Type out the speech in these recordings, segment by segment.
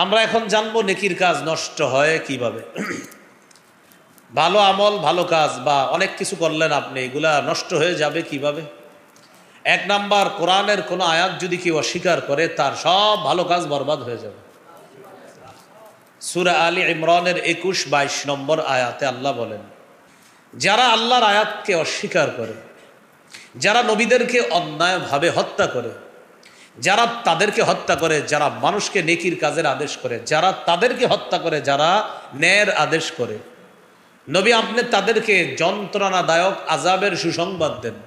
আমরা এখন জানবো নেকির কাজ নষ্ট হয় কিভাবে। ভালো আমল, ভালো কাজ বা অনেক কিছু করলেন আপনি, এগুলা নষ্ট হয়ে যাবে কিভাবে? এক নাম্বার, কোরআনের কোনো আয়াত যদি কেউ অস্বীকার করে তার সব ভালো কাজ বরবাদ হয়ে যাবে। সূরা আলী ইমরানের 21-22 নম্বর আয়াতে আল্লাহ বলেন, যারা আল্লাহর আয়াতকে অস্বীকার করে, যারা নবীদেরকে অন্যায়ভাবে হত্যা করে, যারা তাদেরকে হত্যা করে, যারা মানুষকে নেকির কাজের আদেশ করে, যারা তাদেরকে হত্যা করে, যারা ন্যায়ের আদেশ করে, নবী আপনি তাদেরকে যন্ত্রণাদায়ক আযাবের সুসংবাদ দেন।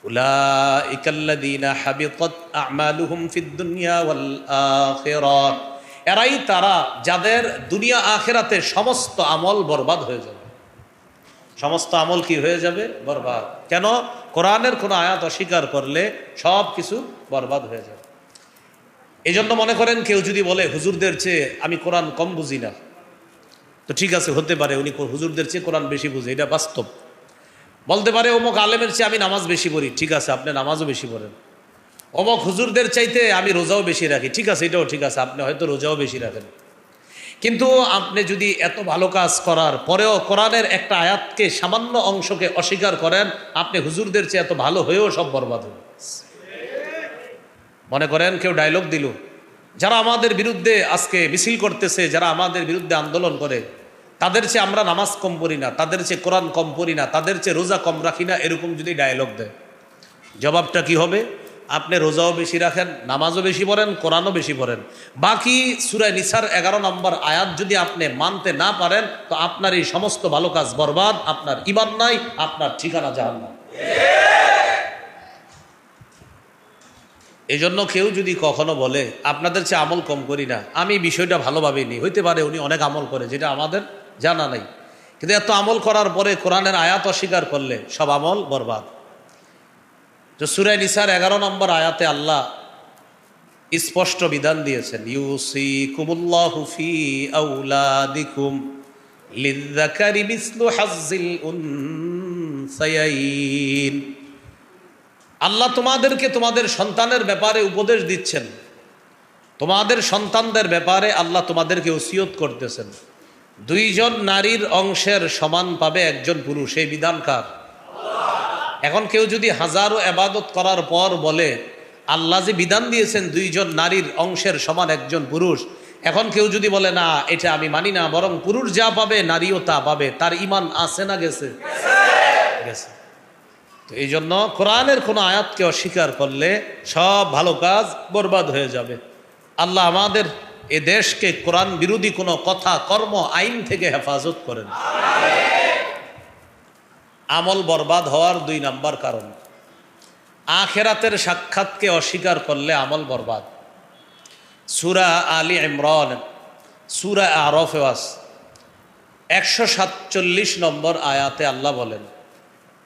উলাইকাল্লাযীনা হাবিতাত আ'মালুহুম ফিদ দুনিয়া ওয়াল আখিরাহ, এরাই তারা যাদের দুনিয়া আখিরাতে সমস্ত আমল বরবাদ হয়ে যাবে। সমস্ত আমল কি হয়ে যাবে? বরবাদ। কেন? কোরআনের কোনো আয়াত অস্বীকার করলে সব কিছু বরবাদ হয়ে যাবে। এই জন্য মনে করেন কেউ যদি বলে হুজুরদের চেয়ে আমি কোরআন কম বুঝি না, তো ঠিক আছে, হতে পারে উনি হুজুরদের চেয়ে কোরআন বেশি বুঝে, এটা বাস্তব। বলতে পারে অমুক আলেমের চেয়ে আমি নামাজ বেশি পড়ি, ঠিক আছে, আপনি নামাজও বেশি পড়েন। অমুক হুজুরদের চাইতে আমি রোজাও বেশি রাখি, ঠিক আছে, এটাও ঠিক আছে, আপনি হয়তো রোজাও বেশি রাখেন। কিন্তু আপনি যদি এত ভালো কাজ করার পরেও কোরআনের একটা আয়াতকে, সামান্য অংশকে অস্বীকার করেন, আপনি হুজুরদের চেয়ে এত ভালো হয়েও সব বরবাদ হবে। মনে করেন কেউ ডায়লগ দিল, যারা আমাদের বিরুদ্ধে আজকে মিছিল করতেছে, যারা আমাদের বিরুদ্ধে আন্দোলন করে, তাদের চেয়ে আমরা নামাজ কম পড়ি না, তাদের চেয়ে কোরআন কম পড়ি না, তাদের চেয়ে রোজা কম রাখি না, এরকম যদি ডায়লগ দেয়, জবাবটা কি হবে? আপনি রোজাও বেশি রাখেন, নামাজও বেশি পড়েন, কোরআনও বেশি পড়েন, বাকি সূরা নিসার 11 নম্বর আয়াত যদি আপনি মানতে না পারেন, তো আপনার এই সমস্ত ভালো কাজ বরবাদ, আপনার ঈমান নাই, আপনার ঠিকানা জাহান্নাম। এই জন্য কেউ যদি কখনো বলে আপনাদের চেয়ে আমল কম করি না, আমি বিষয়টা ভালোভাবে নিই, হইতে পারে উনি অনেক আমল করে যেটা আমাদের জানা নাই, কিন্তু এত আমল করার পরে কোরআনের আয়াত অস্বীকার করলে সব আমল বরবাদ। তো সূরা নিসার 11 নম্বর আয়াতে আল্লাহ স্পষ্ট বিধান দিয়েছেন, ইউসিকুমুল্লাহু ফি আওলাদিকুম লিযযাকারি মিসলু হাজ্জিল উনসায়াইন। আল্লাহ তোমাদেরকে তোমাদের সন্তানের ব্যাপারে উপদেশ দিচ্ছেন, তোমাদের সন্তানদের ব্যাপারে আল্লাহ তোমাদেরকে ওসিয়ত করতেছেন, দুইজন নারীর অংশের সমান পাবে একজন পুরুষ। এই বিধান কার? এখন কেউ যদি হাজারো ইবাদত করার পর বলে আল্লাহ যে বিধান দিয়েছেন দুইজন নারীর অংশের সমান একজন পুরুষ, এখন কেউ যদি বলে না এটা আমি মানি না, বরং পুরুষ যা পাবে নারীও তা পাবে, তার ঈমান আছে না গেছে? গেছে। তো এই জন্য কোরআনের কোনো আয়াতকে অস্বীকার করলে সব ভালো কাজ বরবাদ হয়ে যাবে। আল্লাহ আমাদের এ দেশকে কোরআন বিরোধী কোনো কথা, কর্ম, আইন থেকে হেফাজত করেন। আমল বরবাদ হওয়ার 2 নাম্বার কারণ, আখেরাতের সাক্ষাৎকে অস্বীকার করলে আমল বরবাদ। সূরা আলী ইমরান, সূরা আরাফ 147 নম্বর আয়াতে আল্লাহ বলেন,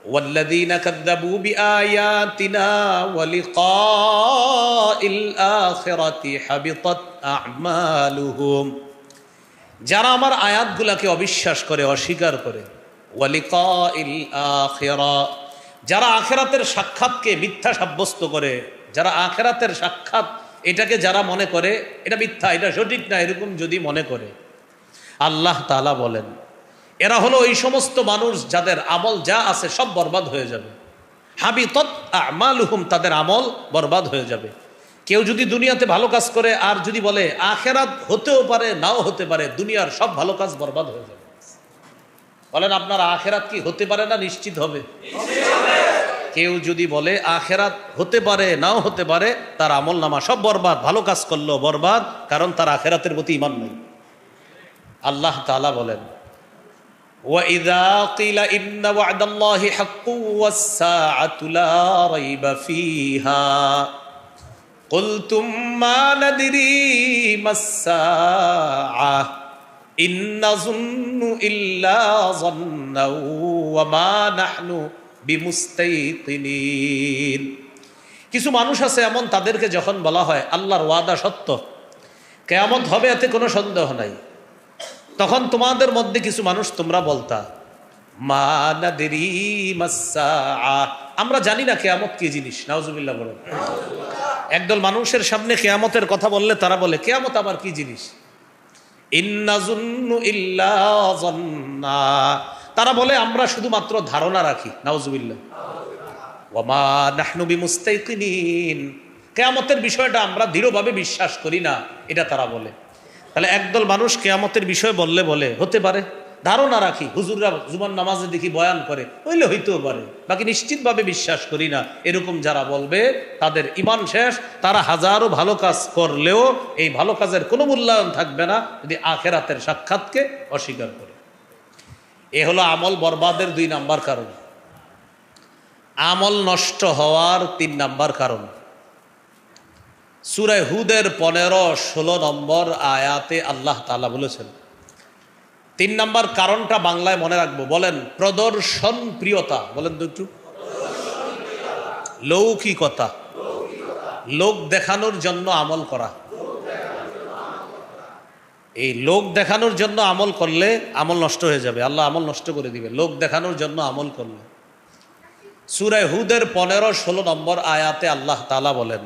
ওয়াল্লাযীনা কাযযাবু বিআয়াতিনা ওয়া লিকাইল আখিরাতি হাবিতাত আ'মালুহুম। যারা আমার আয়াতগুলোকে অবিশ্বাস করে, অস্বীকার করে, ওয়া লিকাইল আখিরা, যারা আখিরাতের সাক্ষাৎকে মিথ্যা সাব্যস্ত করে, যারা আখিরাতের সাক্ষাৎ এটাকে যারা মনে করে এটা মিথ্যা, এটা সঠিক না, এরকম যদি মনে করে, আল্লাহ তাআলা বলেন এরা হলো ওই সমস্ত মানুষ যাদের আমল যা আছে সব বরবাদ হয়ে যাবে। হাবিতাত আ'মালুহুম, তাদের আমল বরবাদ হয়ে যাবে। কেউ যদি দুনিয়াতে ভালো কাজ করে আর যদি বলে আখিরাত হতেও পারে নাও হতে পারে, দুনিয়ার সব ভালো কাজ বরবাদ হয়ে যাবে। বলেন আপনার আখিরাত কি হতে পারে না নিশ্চিত হবে? কেউ যদি বলে আখিরাত হতে পারে নাও হতে পারে, তার আমল নামা সব বরবাদ, ভালো কাজ করলেও বরবাদ, কারণ তার আখিরাতের প্রতি ঈমান নেই। আল্লাহ তাআলা বলেন, وَإِذَا قِيلَ إِنَّ وَعْدَ اللَّهِ حَقٌّ وَالسَّاعَةُ لَا رَيْبَ فِيهَا قُلْتُمْ مَا نَدْرِي مَا السَّاعَةُ إِن نَّظُنُّ إِلَّا ظَنًّا وَمَا نَحْنُ بِمُسْتَيْقِنِينَ। কিছু মানুষ আছে এমন, তাদেরকে যখন বলা হয় আল্লাহর ওয়াদা সত্য, কিয়ামত হবে, এতে কোনো সন্দেহ নাই, তখন তোমাদের মধ্যে কিছু মানুষ তোমরা বলতা মা নাদরি মাস সাআ, আমরা জানি না কিয়ামত কি জিনিস। নাউজুবিল্লাহ বলেন। একদল মানুষের সামনে কিয়ামতের কথা বললে তারা বলে কিয়ামত আবার কি জিনিস? ইন্নাজুন্নু ইল্লা যান্না, তারা বলে আমরা শুধুমাত্র ধারণা রাখি। নাউজুবিল্লাহ। ওয়ামা নাহনু বিমুস্তাইকিনিন, কিয়ামতের বিষয়টা আমরা দৃঢ়ভাবে বিশ্বাস করি না, এটা তারা বলে। তাহলে একদল মানুষ কিয়ামতের বিষয় বললে বলে হতে পারে, ধারণা রাখি, হুজুররা জুমার নামাজে দেখি বয়ান করে, হইলে হইতেও পারে, বাকি নিশ্চিতভাবে বিশ্বাস করি না, এরকম যারা বলবে তাদের ঈমান শেষ। তারা হাজারো ভালো কাজ করলেও এই ভালো কাজের কোনো মূল্যায়ন থাকবে না যদি আখেরাতের সাক্ষাৎকে অস্বীকার করে। এ হলো আমল বরবাদের 2 নাম্বার কারণ। আমল নষ্ট হওয়ার 3 নাম্বার কারণ। সূরা হুদের 15-16 নম্বর আয়াতে আল্লাহ তাআলা বলেছেন, 3 নাম্বার কারণটা বাংলায় মনে রাখবো। বলেন, প্রদর্শন প্রিয়তা। বলেন তো একটু। লৌকিকতা, লোক দেখানোর জন্য আমল করা। এই লোক দেখানোর জন্য আমল করলে আমল নষ্ট হয়ে যাবে, আল্লাহ আমল নষ্ট করে দিবে লোক দেখানোর জন্য আমল করলে। সূরা হুদের 15-16 নম্বর আয়াতে আল্লাহ তাআলা বলেন,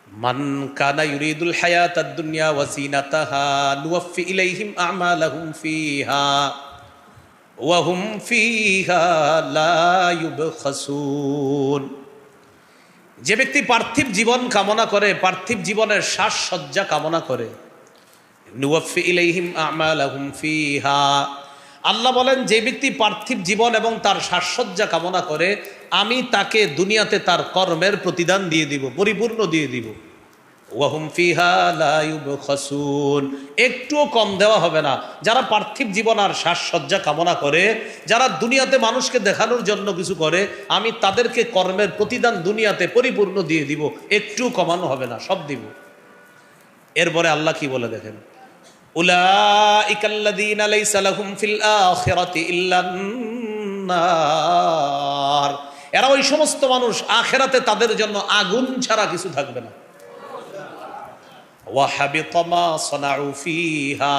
মান কানা ইউরিদুল হায়াতাদ দুনিয়া ওয়া জিনাতাহা নুওয়াফি ইলাইহিম আমালাহুম ফিহা ওয়া হুম ফিহা লা ইউবখাসুন। যে ব্যক্তি পার্থিব জীবন কামনা করে, পার্থিব জীবনের সাজসজ্জা কামনা করে, নুওয়াফি ইলাইহিম আমালাহুম ফিহা, আল্লাহ বলেন যে ব্যক্তি পার্থিব জীবন এবং তার সাজসজ্জা কামনা করে, আমি তাকে দুনিয়াতে তার কর্মের প্রতিদান দিয়ে দিব, পরিপূর্ণ দিয়ে দিব। ওয়াহুম ফিহা লা ইউবখাসুন, একটুও কম দেওয়া হবে না। যারা পার্থিব জীবন আর সাজসজ্জা কামনা করে, যারা দুনিয়াতে মানুষকে দেখানোর জন্য কিছু করে, আমি তাদেরকে কর্মের প্রতিদান দুনিয়াতে পরিপূর্ণ দিয়ে দিব, একটু কমানো হবে না, সব দিব। এরপরে আল্লাহ কি বলে দেখেন, উলাইকাল্লাযীনা লাইসা লাহুম ফিল আখিরাতি ইল্লান নার, এরা ওই সমস্ত মানুষ আখিরাতে তাদের জন্য আগুন ছাড়া কিছু থাকবে না। ওয়া হাবিতা মা সানাউ ফিহা,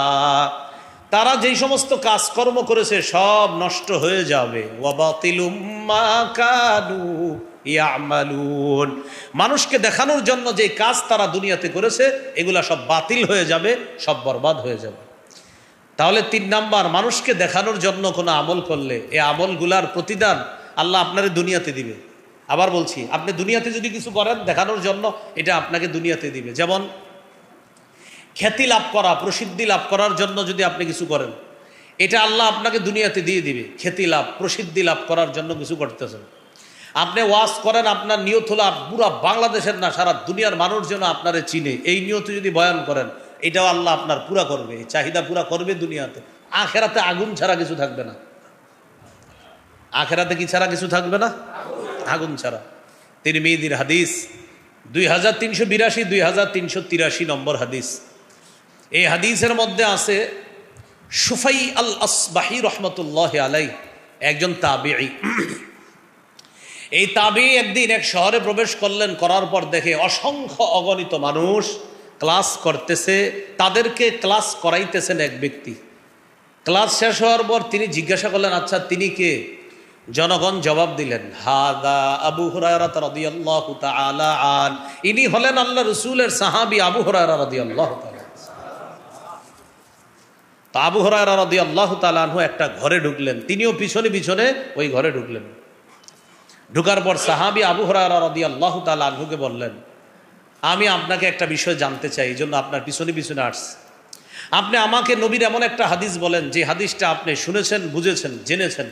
তারা যেই সমস্ত কাজকর্ম করেছে সব নষ্ট হয়ে যাবে। ওয়া বাতিলুম মা কানু ইয়ামালুন, মানুষকে দেখানোর জন্য যে কাজ তারা দুনিয়াতে করেছে এগুলা সব বাতিল হয়ে যাবে, সব বরবাদ হয়ে যাবে। তাহলে 3 নাম্বার, মানুষকে দেখানোর জন্য কোনো আমল করলে এই আমলগুলার প্রতিদান আল্লাহ আপনারে দুনিয়াতে দিবে। আবার বলছি, আপনি দুনিয়াতে যদি কিছু করেন দেখানোর জন্য, এটা আপনাকে দুনিয়াতে দিবে। যেমন খ্যাতি লাভ করা, প্রসিদ্ধি লাভ করার জন্য যদি আপনি কিছু করেন, এটা আল্লাহ আপনাকে দুনিয়াতে দিয়ে দিবে। খ্যাতি লাভ, প্রসিদ্ধি লাভ করার জন্য কিছু করতেছেন, আপনি ওয়াজ করেন, আপনার নিয়ত হলো পুরা বাংলাদেশের না সারা দুনিয়ার মানুষ যেন আপনারে চিনে, এই নিয়তে যদি বয়ান করেন, এটাও আল্লাহ আপনার পুরা করবে, এই চাহিদা পুরা করবে দুনিয়াতে। আখেরাতে আগুন ছাড়া কিছু থাকবে না। আখেরাতে কি ছাড়া কিছু থাকবে না? আগুন ছাড়া। তিরমিজির হাদিস 2382, 2383 নম্বর হাদিস। এই হাদিসের মধ্যে আছে সুফাই আল আসবাহি রহমতুল্লাহ আলাই, একজন তাবিঈ। এই তাবিঈ একদিন এক শহরে প্রবেশ করলেন, করার পর দেখে অসংখ্য অগণিত মানুষ ক্লাস করতেছে, তাদেরকে ক্লাস করাইতেছেন এক ব্যক্তি। ক্লাস শেষ হওয়ার পর তিনি জিজ্ঞাসা করলেন, আচ্ছা তিনি কে? জনগণ জবাব দিলেন, হাদা আবু হুরায়রা রাদিয়াল্লাহু তাআলা আন, ইনি হলেন আল্লাহ রাসূলের সাহাবী আবু হুরায়রা রাদিয়াল্লাহু তাআলা। তো আবু হুরায়রা রাদিয়াল্লাহু তাআলা আনহু একটা ঘরে ঢুকলেন, তিনিও পিছনে পিছনে ওই ঘরে ঢুকলেন। ঢুকার পর সাহাবী আবু হুরায়রা রাদিয়াল্লাহু তাআলা আনহুকে বললেন, আমি আপনাকে একটা বিষয় জানতে চাই, এই জন্য আপনার পিছনে পিছনে আসছি। আপনি আমাকে নবীর এমন একটা হাদিস বলেন যে হাদিসটা আপনি শুনেছেন, বুঝেছেন, জেনেছেন,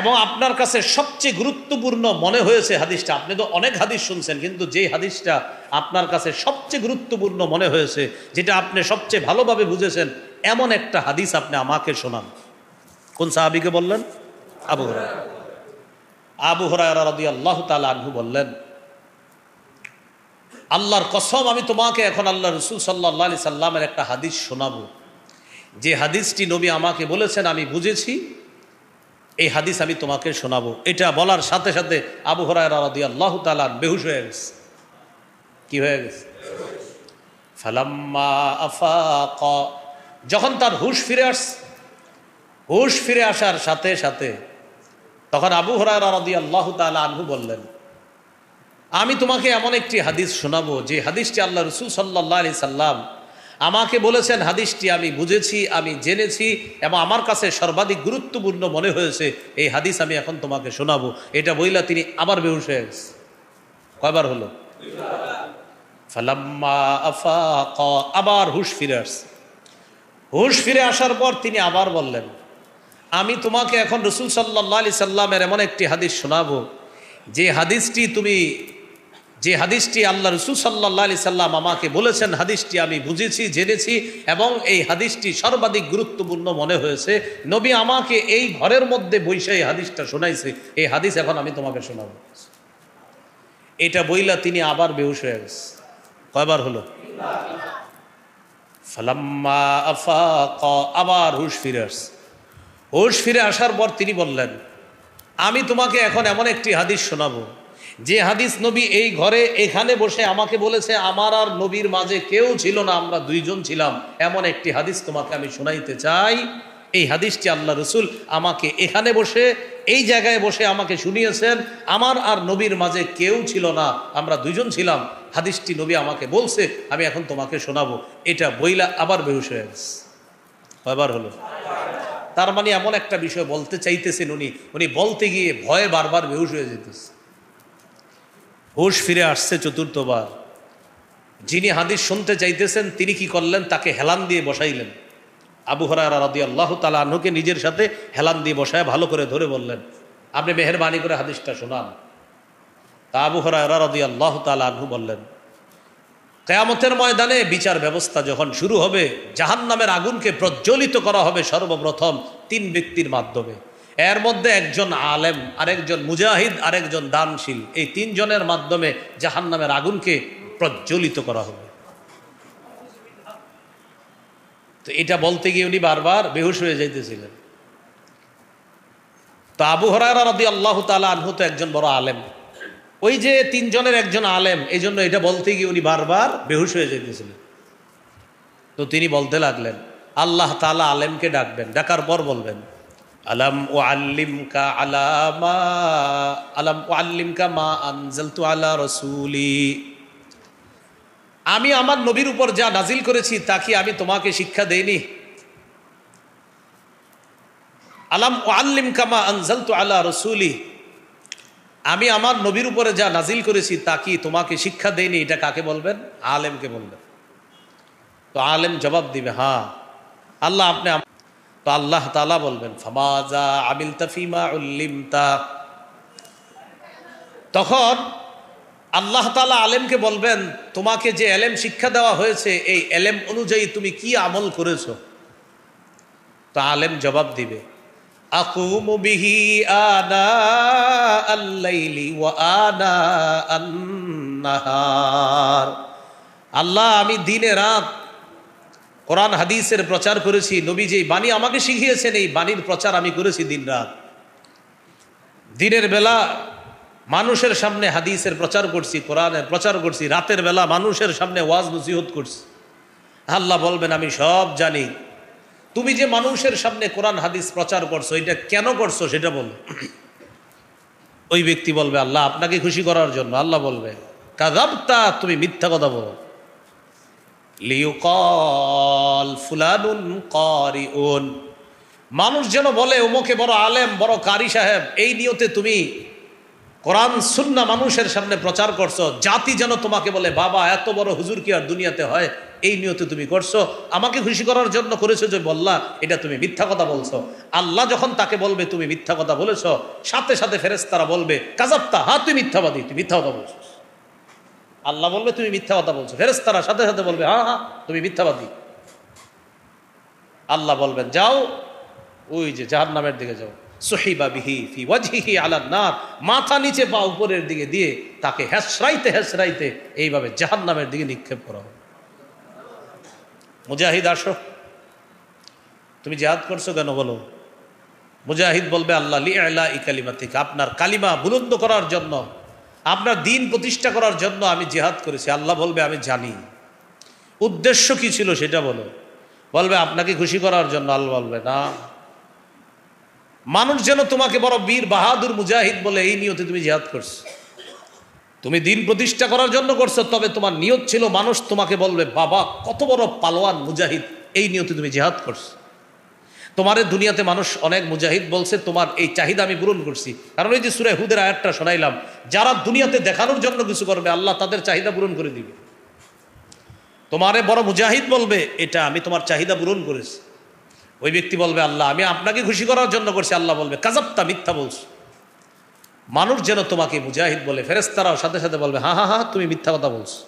এবং আপনার কাছে সবচেয়ে গুরুত্বপূর্ণ মনে হয়েছে হাদিসটা। আপনি তো অনেক হাদিস শুনছেন, কিন্তু যে হাদিসটা আপনার কাছে সবচেয়ে গুরুত্বপূর্ণ মনে হয়েছে, যেটা আপনি সবচেয়ে ভালোভাবে বুঝেছেন, এমন একটা হাদিস আপনি আমাকে শোনান। কোন সাহাবীকে বললেন? আবু হুরায়রা। আবু হুরায়রা রাদিয়াল্লাহু তাআলা আনহু বললেন, আল্লাহর কসম, আমি তোমাকে এখন আল্লাহ রাসূল সাল্লাল্লাহু আলাইহি সাল্লামের একটা হাদিস শোনাবো, যে হাদিসটি নবী আমাকে বলেছেন, আমি বুঝেছি, এই হাদিস আমি তোমাকে শোনাবো। এটা বলার সাথে সাথে আবু হুরায়রা রাদিয়াল্লাহু তাআলা বেহুশ হয়ে গেছে। কি হয়ে গেছে? ফালাম্মা আফাকা, যখন তার হুশ ফিরে আসছে, হুশ ফিরে আসার সাথে সাথে তখন আবু হুরায়রা রাদিয়াল্লাহু তাআলা আনহু বললেন, আমি তোমাকে এমন একটি হাদিস শোনাবো যে হাদিসটি আল্লাহ রসুল সাল্লাল্লাহু আলাইহি সাল্লাম আমাকে বলেছেন, হাদিসটি আমি বুঝেছি, আমি জেনেছি এবং আমার কাছে সর্বাধিক গুরুত্বপূর্ণ মনে হয়েছে, এই হাদিস আমি এখন তোমাকে শোনাবো। এটা বইলা তিনি আবার বেহুশ হয়ে গেছে। কয়বার হলো? ফালাম্মা আফাক, আবার হুশ ফিরে আসছে। হুশ ফিরে আসার পর তিনি আবার বললেন, আমি তোমাকে এখন রসুল সাল্লাল্লাহু আলাইহি সাল্লামের এমন একটি হাদিস শোনাবো যে হাদিসটি আল্লাহ রসুল সাল্লাল্লাহু আলাইহি সাল্লাম আমাকে বলেছেন, হাদিসটি আমি বুঝেছি, জেনেছি এবং এই হাদিসটি সর্বাধিক গুরুত্বপূর্ণ মনে হয়েছে। নবী আমাকে এই ঘরের মধ্যে বইসে এই হাদিসটা শোনাইছে, এই হাদিস এখন আমি তোমাকে শোনাবো। এটা বইলা তিনি আবার বেহুশ হয়ে গেছে। কয়বার হলো? ফালাম্মা আফাক, আবার হুশ ফিরে আসছে। হুশ ফিরে আসার পর তিনি বললেন, আমি তোমাকে এখন এমন একটি হাদিস শোনাবো যে হাদিস নবী এই ঘরে এখানে বসে আমাকে বলেছে, আমার আর নবীর মাঝে কেউ ছিল না, আমরা দুইজন ছিলাম। এমন একটি হাদিস তোমাকে আমি শোনাইতে চাই। এই হাদিসটি আল্লাহ রসুল আমাকে এখানে বসে এই জায়গায় বসে আমাকে শুনিয়েছেন, আমার আর নবীর মাঝে কেউ ছিল না, আমরা দুইজন ছিলাম। হাদিসটি নবী আমাকে বলছে, আমি এখন তোমাকে শোনাবো। এটা বইলা আবার বেহুশ হয়ে গেছে। কয়বার হলো? তার মানে এমন একটা বিষয় বলতে চাইতেছেন উনি বলতে গিয়ে ভয়ে বারবার বেহুশ হয়ে যেতেছে। হুশ ফিরে আসছে চতুর্থবার। যিনি হাদিস শুনতে চাইতেছেন তিনি কি করলেন? তাকে হেলান দিয়ে বসাইলেন। আবু হুরায়রা রাদিয়াল্লাহু তাআলা আনহুকে নিজের সাথে হেলান দিয়ে বসায় ভালো করে ধরে বললেন, আপনি মেহেরবানি করে হাদিসটা শোনান। তা আবু হুরায়রা রাদিয়াল্লাহু তাআলা আনহু বললেন, কিয়ামতের ময়দানে বিচার ব্যবস্থা যখন শুরু হবে, জাহান্নামের আগুনকে প্রজ্বলিত করা হবে সর্বপ্রথম তিন ব্যক্তির মাধ্যমে। এর মধ্যে একজন আলেম, আরেকজন মুজাহিদ, আরেকজন দানশীল। এই তিনজনের মাধ্যমে জাহান্নামের আগুনকে প্রজ্বলিত করা হবে। তো এটা বলতে গিয়ে উনি বারবার বেহুশ হয়ে যাইতেছিলেন। তো আবু হুরায়রা রাদিয়াল্লাহু তাআলা আনহু তো একজন বড় আলেম, ওই যে তিনজনের একজন আলেম, এই জন্য এটা বলতে গিয়ে উনি বারবার বেহুশ হয়ে যেতেছিলেন। তো তিনি বলতে লাগলেন, আল্লাহ তাআলা আলেমকে ডাকবেন, ডাকার পর বলবেন, আলাম উআল্লিমকা মা আনজালতু আলা রাসূলি, আমি আমার নবীর উপর যা নাজিল করেছি তা কি আমি তোমাকে শিক্ষা দেইনি? আলাম উআল্লিমকা মা আনজালতু আলা রাসূলি, আমি আমার নবীর উপরে যা নাজিল করেছি তা কি তোমাকে শিক্ষা দেইনি? এটা কাকে বলবেন? আলেমকে বলবেন। তো আলেম জবাব দিবে, হ্যাঁ আল্লাহ আপনি। তো আল্লাহ তাআলা বলবেন, ফামাযা আমিলতা ফিমা উল্লিমতা, তখন আল্লাহ তাআলা আলেমকে বলবেন, তোমাকে যে এলেম শিক্ষা দেওয়া হয়েছে এই এলেম অনুযায়ী তুমি কি আমল করেছো? তো আলেম জবাব দিবে, আকুমু বিহি আনা আল-লাইলি ওয়া আনা আন-নাহার, আল্লাহ আমি দিনে রাত কোরআন হাদিসের প্রচার করেছি। নবী যে বাণী আমাকে শিখিয়েছেন এই বাণীর প্রচার আমি করেছি দিন রাত। দিনের বেলা মানুষের সামনে হাদিসের প্রচার করছি, কোরআনের প্রচার করছি, রাতের বেলা মানুষের সামনে ওয়াজ নসিহত করছি। আল্লাহ বলবেন, আমি সব জানি। তুমি যে মানুষের সামনে কোরআন হাদিস প্রচার করছো এটা কেন করছো সেটা বলো। ওই ব্যক্তি বলবে, আল্লাহ আপনাকে খুশি করার জন্য। আল্লাহ বলবে, কাযাবতা, তুমি মিথ্যা কথা বলো। লিয়ুকাল ফুলানুন কারিউন, মানুষ যেন বলে ওমকে বড় আলেম, বড় কারি সাহেব, এই নিয়তে তুমি কোরআন সুন্নাহ মানুষের সামনে প্রচার করছো। জাতি যেন তোমাকে বলে, বাবা এত বড় হুজুর কি আর দুনিয়াতে হয়? এই নিয়তে তুমি করছো, আমাকে খুশি করার জন্য করেছো যে বললা, এটা তুমি মিথ্যা কথা বলছো। আল্লাহ যখন তাকে বলবে তুমি মিথ্যা কথা বলেছো, সাথে সাথে ফেরেশতারা বলবে, কাযাবতা, হ্যাঁ তুই মিথ্যাবাদী, তুই মিথ্যা কথা বলছো। আল্লাহ বলবে তুমি মিথ্যা কথা বলছো, ফেরেশতারা সাথে সাথে বলবে, হ্যাঁ হ্যাঁ তুমি মিথ্যাবাদী। আল্লাহ বলবেন, যাও ওই যে জাহান্নামের দিকে যাও। সুহিবা বিহি ফি ওয়াজহিহি আলান নার, মাথা নিচে পা উপরের দিকে দিয়ে তাকে হেসরাইতে হেসরাইতে এইভাবে জাহান্নামের দিকে নিক্ষেপ করা হবে। মুজাহিদ আসো, তুমি জিহাদ করছো কেন বলো? মুজাহিদ বলবে, আল্লাহ লিইলাই কালিমাতিকা, আপনার কালিমা বুলন্দ করার জন্য, আপনার দিন প্রতিষ্ঠা করার জন্য আমি জিহাদ করেছি। আল্লাহ বলবে, আমি জানি। উদ্দেশ্য কি ছিল সেটা বলো। বলবে, আপনাকে খুশি করার জন্য। আল্লাহ বলবে, না, মানুষ যেন তোমাকে বড় বীর বাহাদুর মুজাহিদ বলে এই নিয়তে তুমি জিহাদ করছো। তো তুমি দিন প্রতিষ্ঠা করার জন্য করছো, তবে তোমার নিয়ত ছিল মানুষ তোমাকে বলবে বাবা কত বড় পালোয়ান মুজাহিদ, এই নিয়তে তুমি জিহাদ করছো। তোমার দুনিয়াতে মানুষ অনেক মুজাহিদ বলছে, তোমার এই চাহিদা আমি পূরণ করছি। কারণ এই যে সূরা হুদের আয়াতটা শোনাইলাম, যারা দুনিয়াতে দেখানোর জন্য কিছু করবে আল্লাহ তাদের চাহিদা পূরণ করে দিবে। তোমারে বড় মুজাহিদ বলবে, এটা আমি তোমার চাহিদা পূরণ করেছি। ওই ব্যক্তি বলবে আল্লাহ আমি আপনাকে খুশি করার জন্য করছি। আল্লাহ বলবে কাযাবতা, মিথ্যা বলছো। মানুষ যেন তোমাকে মুজাহিদ বলে, ফেরেশতারাও সাথে সাথে বলবে হা হা হা তুমি মিথ্যা কথা বলছো।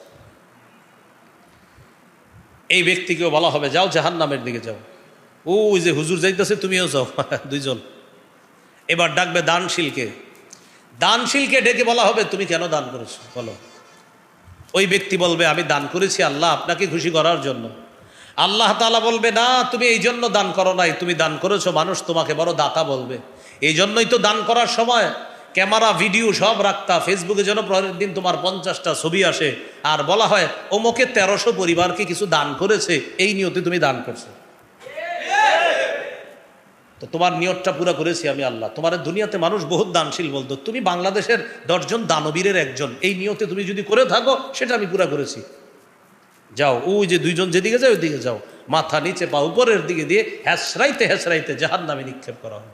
এই ব্যক্তিকেও বলা হবে যাও জাহান্নামের দিকে যাও। ওই যে হুজুর যাইতেছে তুমিও যাও, দুইজন। এবার ডাকবে দানশীলকে, দানশীলকে ডেকে বলা হবে তুমি কেন দান করেছো বলো। ওই ব্যক্তি বলবে আমি দান করেছি আল্লাহ আপনাকে খুশি করার জন্য। আল্লাহ তাআলা বলবে না তুমি এই জন্য দান করো নাই, তুমি দান করেছো মানুষ তোমাকে বড় দাতা বলবে। এই জন্যই তো দান করার সময় ক্যামেরা ভিডিও সব রাখতা, ফেসবুকে যেন পরের দিন তোমার 50টা ছবি আসে আর বলা হয় ওমকে 1300 পরিবারকে কিছু দান করেছে, এই নিয়তে তুমি দান করছো। তো তোমার নিয়তটা পুরো করেছি আমি আল্লাহ। তোমার দুনিয়াতে মানুষ বহুত দানশীল বলতো, তুমি বাংলাদেশের 10 জন দানবীরের একজন, এই নিয়তে তুমি যদি করে থাকো সেটা আমি পুরো করেছি। যাও ওই যে দুইজন যেদিকে যায় ওইদিকে যাও, মাথা নিচে পা উপরের দিকে দিয়ে হেসরাইতে হেসরাইতে জাহান্নামে নিক্ষেপ করা হবে।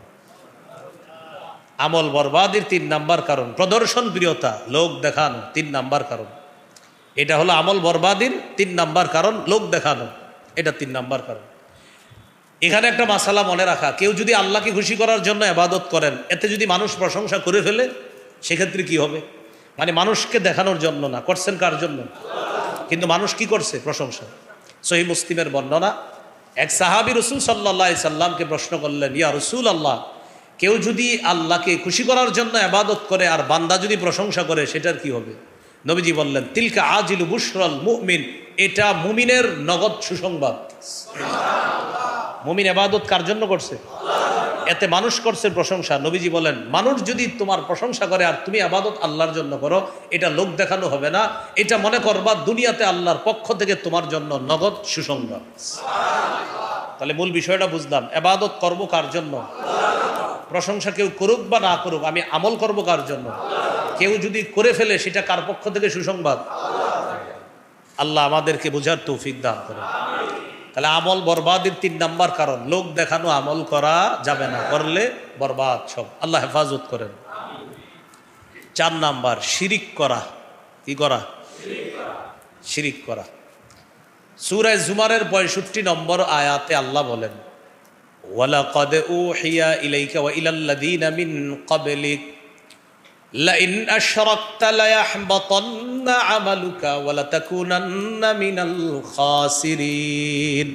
আমল বরবাদের 3 নাম্বার কারণ প্রদর্শন প্রিয়তা, লোক দেখানো 3 নাম্বার কারণ। এটা হলো আমল বরবাদের 3 নাম্বার কারণ, লোক দেখানো, এটা 3 নাম্বার কারণ। এখানে একটা মাসালা মনে রাখা, কেউ যদি আল্লাহকে খুশি করার জন্য ইবাদত করেন, এতে যদি মানুষ প্রশংসা করে ফেলে সেক্ষেত্রে কি হবে? মানে মানুষকে দেখানোর জন্য না, করছেন কার জন্য? কিন্তু মানুষ কি করছে? প্রশংসা। সহিহ মুসলিমের বর্ণনা, এক সাহাবী রাসূল সাল্লাল্লাহু আলাইহি সাল্লামকে প্রশ্ন করলেন, ইয়া রাসূলুল্লাহ, কেউ যদি আল্লাহকে খুশি করার জন্য ইবাদত করে আর বান্দা যদি প্রশংসা করে সেটার কি হবে? নবীজি বললেন, তিলকা আজিলু বুশরাল মুমিন, এটা মুমিনের নগদ সুসংবাদ। মুমিন ইবাদত কার জন্য করছে? এতে মানুষ করছে প্রশংসা। নবীজি বলেন, মানুষ যদি তোমার প্রশংসা করে আর তুমি ইবাদত আল্লাহর জন্য করো, এটা লোক দেখানো হবে না, এটা মনে করবা দুনিয়াতে আল্লাহর পক্ষ থেকে তোমার জন্য নগদ সুসংবাদ। তাহলে মূল বিষয়টা বুঝলাম, ইবাদত করব কার জন্য? প্রশংসা কেউ করুক বা না করুক, আমি আমল করব কার জন্য? কেউ যদি করে ফেলে সেটা কার পক্ষ থেকে সুসংবাদ? আল্লাহ আমাদেরকে বোঝার তৌফিক দান করেন। তাহলে আমল বরবাদের 3 নাম্বার কারণ, লোক দেখানো আমল করা যাবে না, করলে বরবাদ সব। আল্লাহ হেফাজত করেন। 4 নাম্বার শিরিক করা। কি করা? শিরিক করা। সূরা জুমারের 65 নম্বর আয়াতে আল্লাহ বলেন, ওয়ালাকাদ উহিয়া ইলাইকা ওয়া ইলাল্লাযীনা মিন ক্বাবলিক লাইন আশরাকতা লায়াহবাতান্না আমালুকা ওয়া লাতাকুনান্না মিনাল খাসিরিন।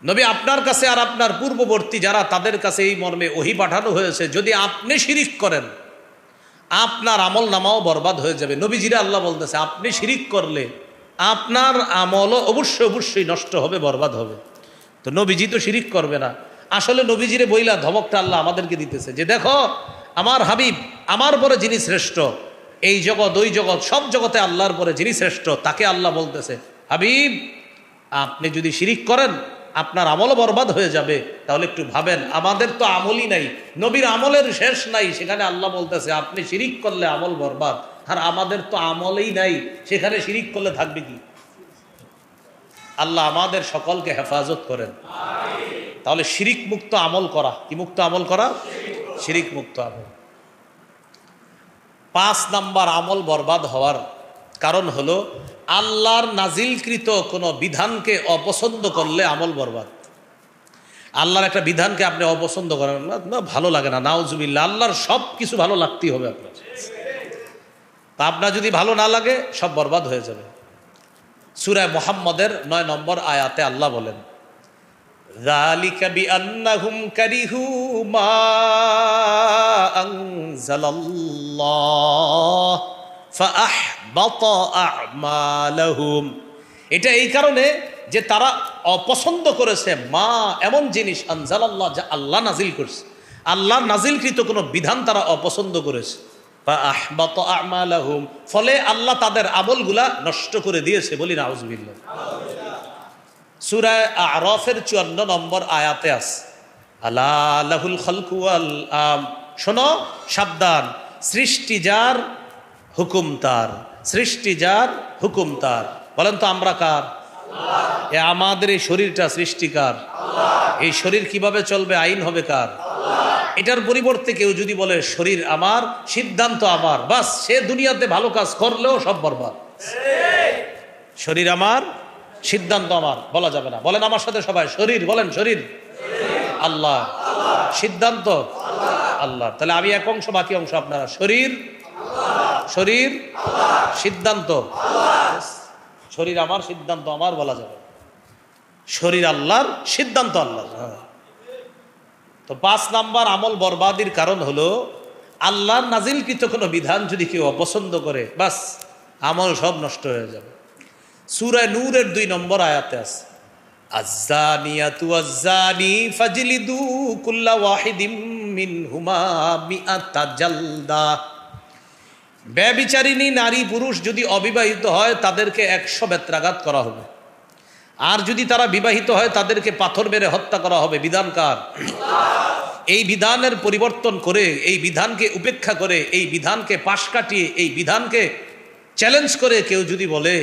নবী আপনার কাছে আর আপনার পূর্ববর্তী যারা, তাদের কাছে এই মর্মে ওহী পাঠানো হয়েছে, যদি আপনি শিরিক করেন আপনার আমল নামাও বরবাদ হয়ে যাবে। নবীজিরা আল্লাহ বলতেছে আপনি শিরিক করলে আপনার আমলও অবশ্যই নষ্ট হবে, বরবাদ হবে। তো নবীজি তো শিরিক করবে না। আসলে নবীজিরে বইলা ধমকটা আল্লাহ আমাদেরকে দিতেছে যে দেখো আমার হাবিব, আমার পরে যিনি শ্রেষ্ঠ, এই জগৎ ওই জগৎ সব জগতে আল্লাহর পরে যিনি শ্রেষ্ঠ, তাকে আল্লাহ বলতেছে হাবিব আপনি যদি শিরিক করেন আপনার আমলও বরবাদ হয়ে যাবে। তাহলে একটু ভাবেন, আমাদের তো আমলই নাই, নবীর আমলের শেষ নাই, সেখানে আল্লাহ বলতেছে আপনি শিরিক করলে আমল বরবাদ। আর আমাদের তো আমলই নাই, সেখানে শিরিক করলে থাকবে কি? আল্লাহ আমাদের সকলকে হেফাজত করেন। তাহলে শিরিক মুক্ত আমল করা, কি মুক্ত আমল করা? শিরিক মুক্ত আমল। 5 নাম্বার আমল বরবাদ হওয়ার কারণ হলো আল্লাহর নাজিলকৃত কোনো বিধানকে অপছন্দ করলে আমল বরবাদ। আল্লাহর একটা বিধানকে আপনি অপছন্দ করেন না, ভালো লাগে না, নাউজুবিল্লাহ, আল্লাহর সব কিছু ভালো লাগতেই হবে আপনার। তা আপনার যদি ভালো না লাগে সব বরবাদ হয়ে যাবে। সূরা মুহাম্মদের 9 নম্বর আয়াতে আল্লাহ বলেন, যালিকা বিআন্নাহুম কারিহু মা আনজালাল্লাহ ফাআহবাতা আ'মালাহুম। এটা এই কারণে যে তারা অপছন্দ করেছে মা এমন জিনিস, আনজালাল্লাহ যা আল্লাহ নাজিল করেছে, আল্লাহর নাজিলকৃত কোনো বিধান তারা অপছন্দ করেছে। ফাআহবাতা আ'মালাহুম, ফলে আল্লাহ তাদের আমলগুলা নষ্ট করে দিয়েছে। বলি নাউজুবিল্লাহ। সূরা আ'রাফের 54 নম্বর আয়াতে আছে, আলা লাহুল খালকু ওয়াল আম, শোনো সাবধান, সৃষ্টি যার, হুকুম তার, সৃষ্টি যার, হুকুম তার। বলেন তো আমরা কার? এ আমাদের এই শরীরটা সৃষ্টিকার। এই শরীর কিভাবে চলবে, আইন হবে কার? এটার পরিবর্তে কেউ যদি বলে শরীর আমার, সিদ্ধান্ত আমার, বাস সে দুনিয়াতে ভালো কাজ করলেও সব বরবাদ। শরীর আমার, সিদ্ধান্ত আমার বলা যাবে না। বলেন আমার সাথে সবাই, শরীর বলেন, শরীর আল্লাহ, সিদ্ধান্ত আল্লাহ। তাহলে আমি এক অংশ, বাকি অংশ আপনারা। শরীর, শরীর, সিদ্ধান্ত। শরীর আমার, সিদ্ধান্ত আমার বলা যাবে। শরীর আল্লাহর, সিদ্ধান্ত আল্লাহর। তো 5 নাম্বার আমল বরবাদির কারণ হলো আল্লাহর নাজিলকৃত কোনো বিধান যদি কেউ অপছন্দ করে, বাস আমল সব নষ্ট হয়ে যাবে। সূরা নূরের 2 নম্বর আয়াতে আছে, আয-যানিয়াতু ওয়াজ-যানি ফাজলিদু কুল্লা ওয়াহিদিম মিনহুমা মিআতা জালদা। ব্যভিচারিণী নারী পুরুষ যদি অবিবাহিত হয় তাদেরকে 100 বেত্রাঘাত করা হবে, আর যদি তারা বিবাহিত হয় তাদেরকে পাথর মেরে হত্যা করা হবে। বিধানকার? এই বিধানের পরিবর্তন করে, এই বিধানকে উপেক্ষা করে, এই বিধানকে পাশ কাটিয়ে, এই বিধানকে চ্যালেঞ্জ করে কেউ যদি বলে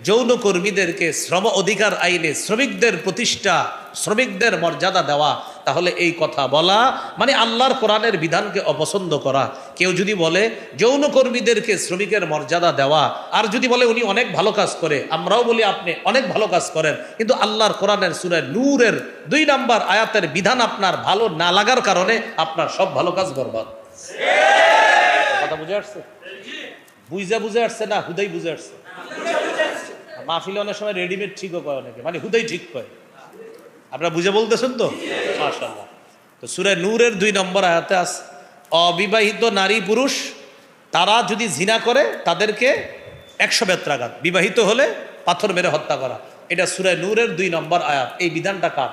যৌনকর্মীদেরকে শ্রম অধিকার আইনে শ্রমিকদের প্রতিষ্ঠা, শ্রমিকদের মর্যাদা দেওয়া, তাহলে এই কথা বলা মানে আল্লাহর কোরআনের বিধানকে অপছন্দ করা। কেউ যদি বলে যৌনকর্মীদেরকে শ্রমিকের মর্যাদা দেওয়া, আর যদি বলে উনি অনেক ভালো কাজ করে, আমরাও বলি আপনি অনেক ভালো কাজ করেন, কিন্তু আল্লাহর কোরআনের সূরা নূরের 2 নম্বর আয়াতের বিধান আপনার ভালো না লাগার কারণে আপনার সব ভালো কাজ বরবাদ। কথা বুঝে আসছে? বুঝে আসছে না হুদাই বুঝে আসছে? মাহফিলে অনেক সময় রেডিমেড ঠিকও কয় অনেকে, মানে হুদাই ঠিক কয়। আপনারা বুঝে বলতেছেন তো? মাশাআল্লাহ। তো সূরা নূরের 2 নম্বর আয়াতে আছে, অবিবাহিত নারী পুরুষ তারা যদি জিনা করে তাদেরকে 100 বেত্রাঘাত, বিবাহিত হলে পাথর মেরে হত্যা করা। এটা সূরা নূরের 2 নম্বর আয়াত। এই বিধানটা কার?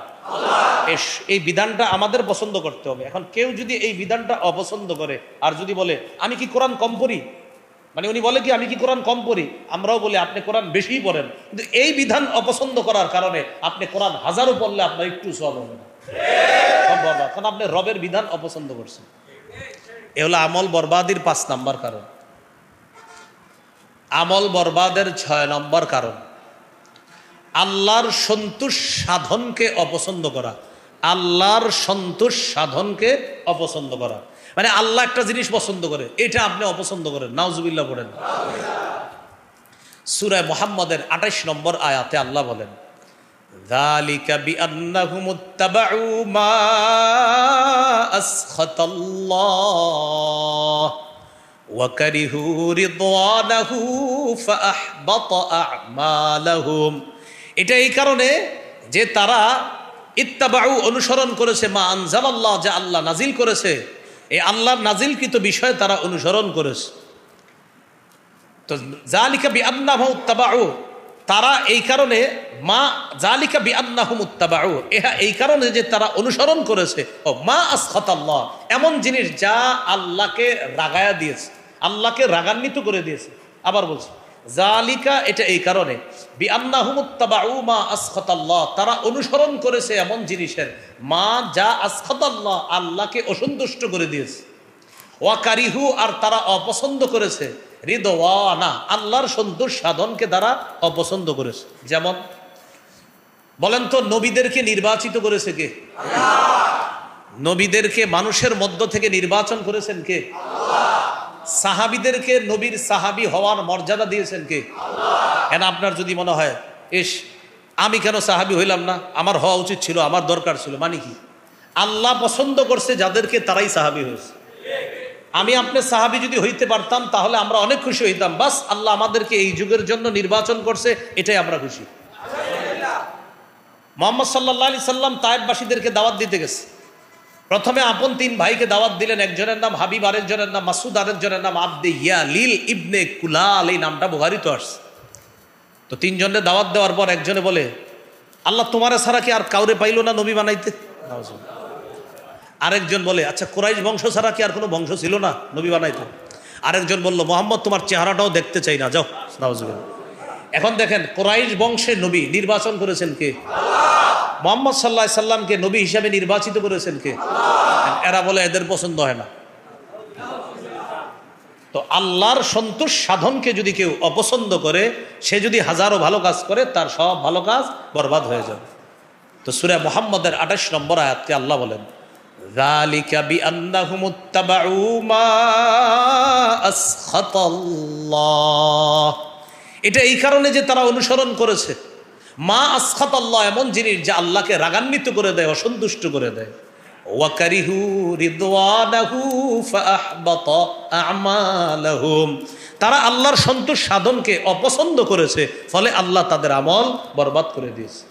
এই বিধানটা আমাদের পছন্দ করতে হবে। এখন কেউ যদি এই বিধানটা অপছন্দ করে আর যদি বলে আমি কি কোরআন কম পড়ি, মানে উনি বলে কি আমি কি কোরআন কম পড়ি, আমরাও বলি আপনি কোরআন বেশিই পড়েন, কিন্তু এই বিধান অপছন্দ করার কারণে আপনি কোরআন হাজারও পড়লে আপনার একটু সব হবে না, সব বরবাদ, কারণ আপনি রবের বিধান অপছন্দ করছেন। এ হলো আমল বরবাদির 5 নম্বর কারণ। আমল বরবাদের 6 নম্বর কারণ আল্লাহর সন্তোষ সাধনকে অপছন্দ করা। আল্লাহর সন্তোষ সাধনকে অপছন্দ করা মানে আল্লাহ একটা জিনিস পছন্দ করে, এটা আপনি অপছন্দ করেন, নাউজুবিল্লাহ পড়েন। সূরা মুহাম্মদের 28 নম্বর আয়াতে আল্লাহ বলেন, যালিকা বিআন্নাহুম ইত্তাবাউ মা আসখাতাল্লাহ ওয়া কারিহু রিদওয়ানাহু ফাআহবাতা আ'মালাহুম। এটা এই কারণে যে তারা ইত্তাবাউ অনুসরণ করেছে, মা আনজালাল্লাহ, যা আল্লাহ নাজিল করেছে, এই আল্লাহর নাজিলকৃত বিষয় তারা অনুসরণ করেছে। তো যালিকা বিআন্নাহুম ইত্তাবাউ, তারা এই কারণে, মা যালিকা বিআন্নাহুম ইত্তাবাউ, এই কারণে যে তারা অনুসরণ করেছে, ও মা আসখাতাল্লাহ, এমন জিনিস যা আল্লাহকে রাগায়া দিয়েছে, আল্লাহকে রাগান্বিত করে দিয়েছে। আবার বলছে যালিকা, এটা এই কারণে, বিআন্নাহুম ইত্তাবাউ মা আসখাতাল্লাহ, তারা অনুসরণ করেছে এমন জিনিসের, মা যা আসখাতাল্লাহ, আল্লাহকে অসন্তুষ্ট করে দিয়েছে, ওয়া কারিহু, আর তারা অপছন্দ করেছে, রিদওয়ানা, আল্লাহর সন্তোষ সাধনকে তারা অপছন্দ করেছে। যেমন বলেন তো, নবীদেরকে নির্বাচিত করেছে কে? নবীদেরকে মানুষের মধ্য থেকে নির্বাচন করেছেন কে? সাহাবীদেরকে নবীর সাহাবী হওয়ার মর্যাদা দিয়েছেন কে? কেন আপনার যদি মনে হয় ইস আমি কেন সাহাবী হইলাম না, আমার হওয়া উচিত ছিল, আমার দরকার ছিল, মানে কি? আল্লাহ পছন্দ করছে যাদেরকে, তারাই সাহাবী হয়েছে। আমি আপনি সাহাবী যদি হইতে পারতাম তাহলে আমরা অনেক খুশি হইতাম, বাস আল্লাহ আমাদেরকে এই যুগের জন্য নির্বাচন করছে, এটাই আমরা খুশি। মুহাম্মদ সাল্লাল্লাহু আলাইহি সাল্লাম তায়েফবাসীদেরকে দাওয়াত দিতে গেছে। প্রথমে আপন 3 ভাইকে দাওয়াত দিলেন, একজনের নাম হাবিব, আরেকজনের নাম মাসুদ, আরেকজনের নাম আব্দে ইয়ালিল ইবনে কুলাল, এই নামটা বুখারীতে আসছে। তো 3 জনের দাওয়াত দেওয়ার পর একজনে বলে, আল্লাহ তোমারে ছাড়া কি আর কাউরে পাইলো না নবী বানাইতে? আরেকজন বলে, আচ্ছা কুরাইশ বংশ ছাড়া কি আর কোনো বংশ ছিল না নবী বানাইতে? আরেকজন বলল, মোহাম্মদ তোমার চেহারাটাও দেখতে চাই না, যাও। এখন দেখেন, কুরাইশ বংশে নবী নির্বাচন করেছেন কে? মুহাম্মদ সাল্লাল্লাহু আলাইহি সাল্লামকে নবী হিসাবে নির্বাচিত করেছেন কে? এরা বলে এদের পছন্দ হয় না। তো আল্লাহর সন্তোষ সাধনকে যদি কেউ অপছন্দ করে, সে যদি হাজারো ভালো কাজ করে, তার সব ভালো কাজ বরবাদ হয়ে যাবে। তো সূরা মুহাম্মদের 28 নম্বর আয়াতকে আল্লাহ বলেন, যালিকা বিআন্নাহুম ইত্তাবাউ মা আসখাতাল্লাহ, এটা এই কারণে যে তারা অনুসরণ করেছে মা আসখাতাল্লাহ, এমন জিনিস যা আল্লাহকে রাগান্বিত করে দেয়, অসন্তুষ্ট করে দেয়। ওয়াকারিহু রিদওয়ানাহু ফাআহবাতা আমালাহুম, তারা আল্লাহর সন্তোষ সাধনকে অপছন্দ করেছে, ফলে আল্লাহ তাদের আমল বরবাদ করে দিয়েছে।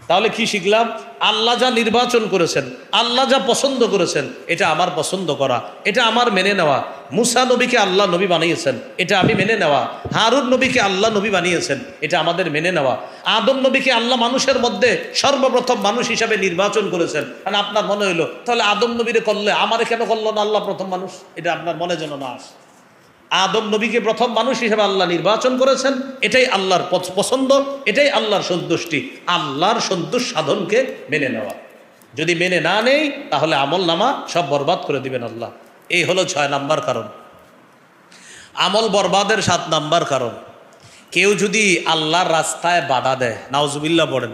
তাহলে কি শিখলাম? আল্লাহ যা নির্বাচন করেছেন, আল্লাহ যা পছন্দ করেছেন, এটা আমার পছন্দ করা, এটা আমার মেনে নেওয়া। মুসা নবীকে আল্লাহ নবী বানিয়েছেন, এটা আমি মেনে নেওয়া। হারুন নবীকে আল্লাহ নবী বানিয়েছেন, এটা আমাদের মেনে নেওয়া। আদম নবীকে আল্লাহ মানুষের মধ্যে সর্বপ্রথম মানুষ হিসাবে নির্বাচন করেছেন। কারণ আপনার মনে হইলো তাহলে আদম নবীরে করলে আমারে কেন করলো না আল্লাহ প্রথম মানুষ? এটা আপনার মনে যেন না আসে। আদম নবীকে প্রথম মানুষ হিসেবে আল্লাহ নির্বাচন করেছেন, এটাই আল্লাহর পছন্দ, এটাই আল্লাহর সন্তুষ্টি। আল্লাহর সন্তোষ সাধনকে মেনে নেওয়া। যদি মেনে না নেই তাহলে আমল নামা সব বরবাদ করে দিবেন আল্লাহ। এই হলো 6 নাম্বার কারণ। আমল বরবাদের 7 নাম্বার কারণ, কেউ যদি আল্লাহর রাস্তায় বাধা দেয়। নাউজুবিল্লাহ পড়েন।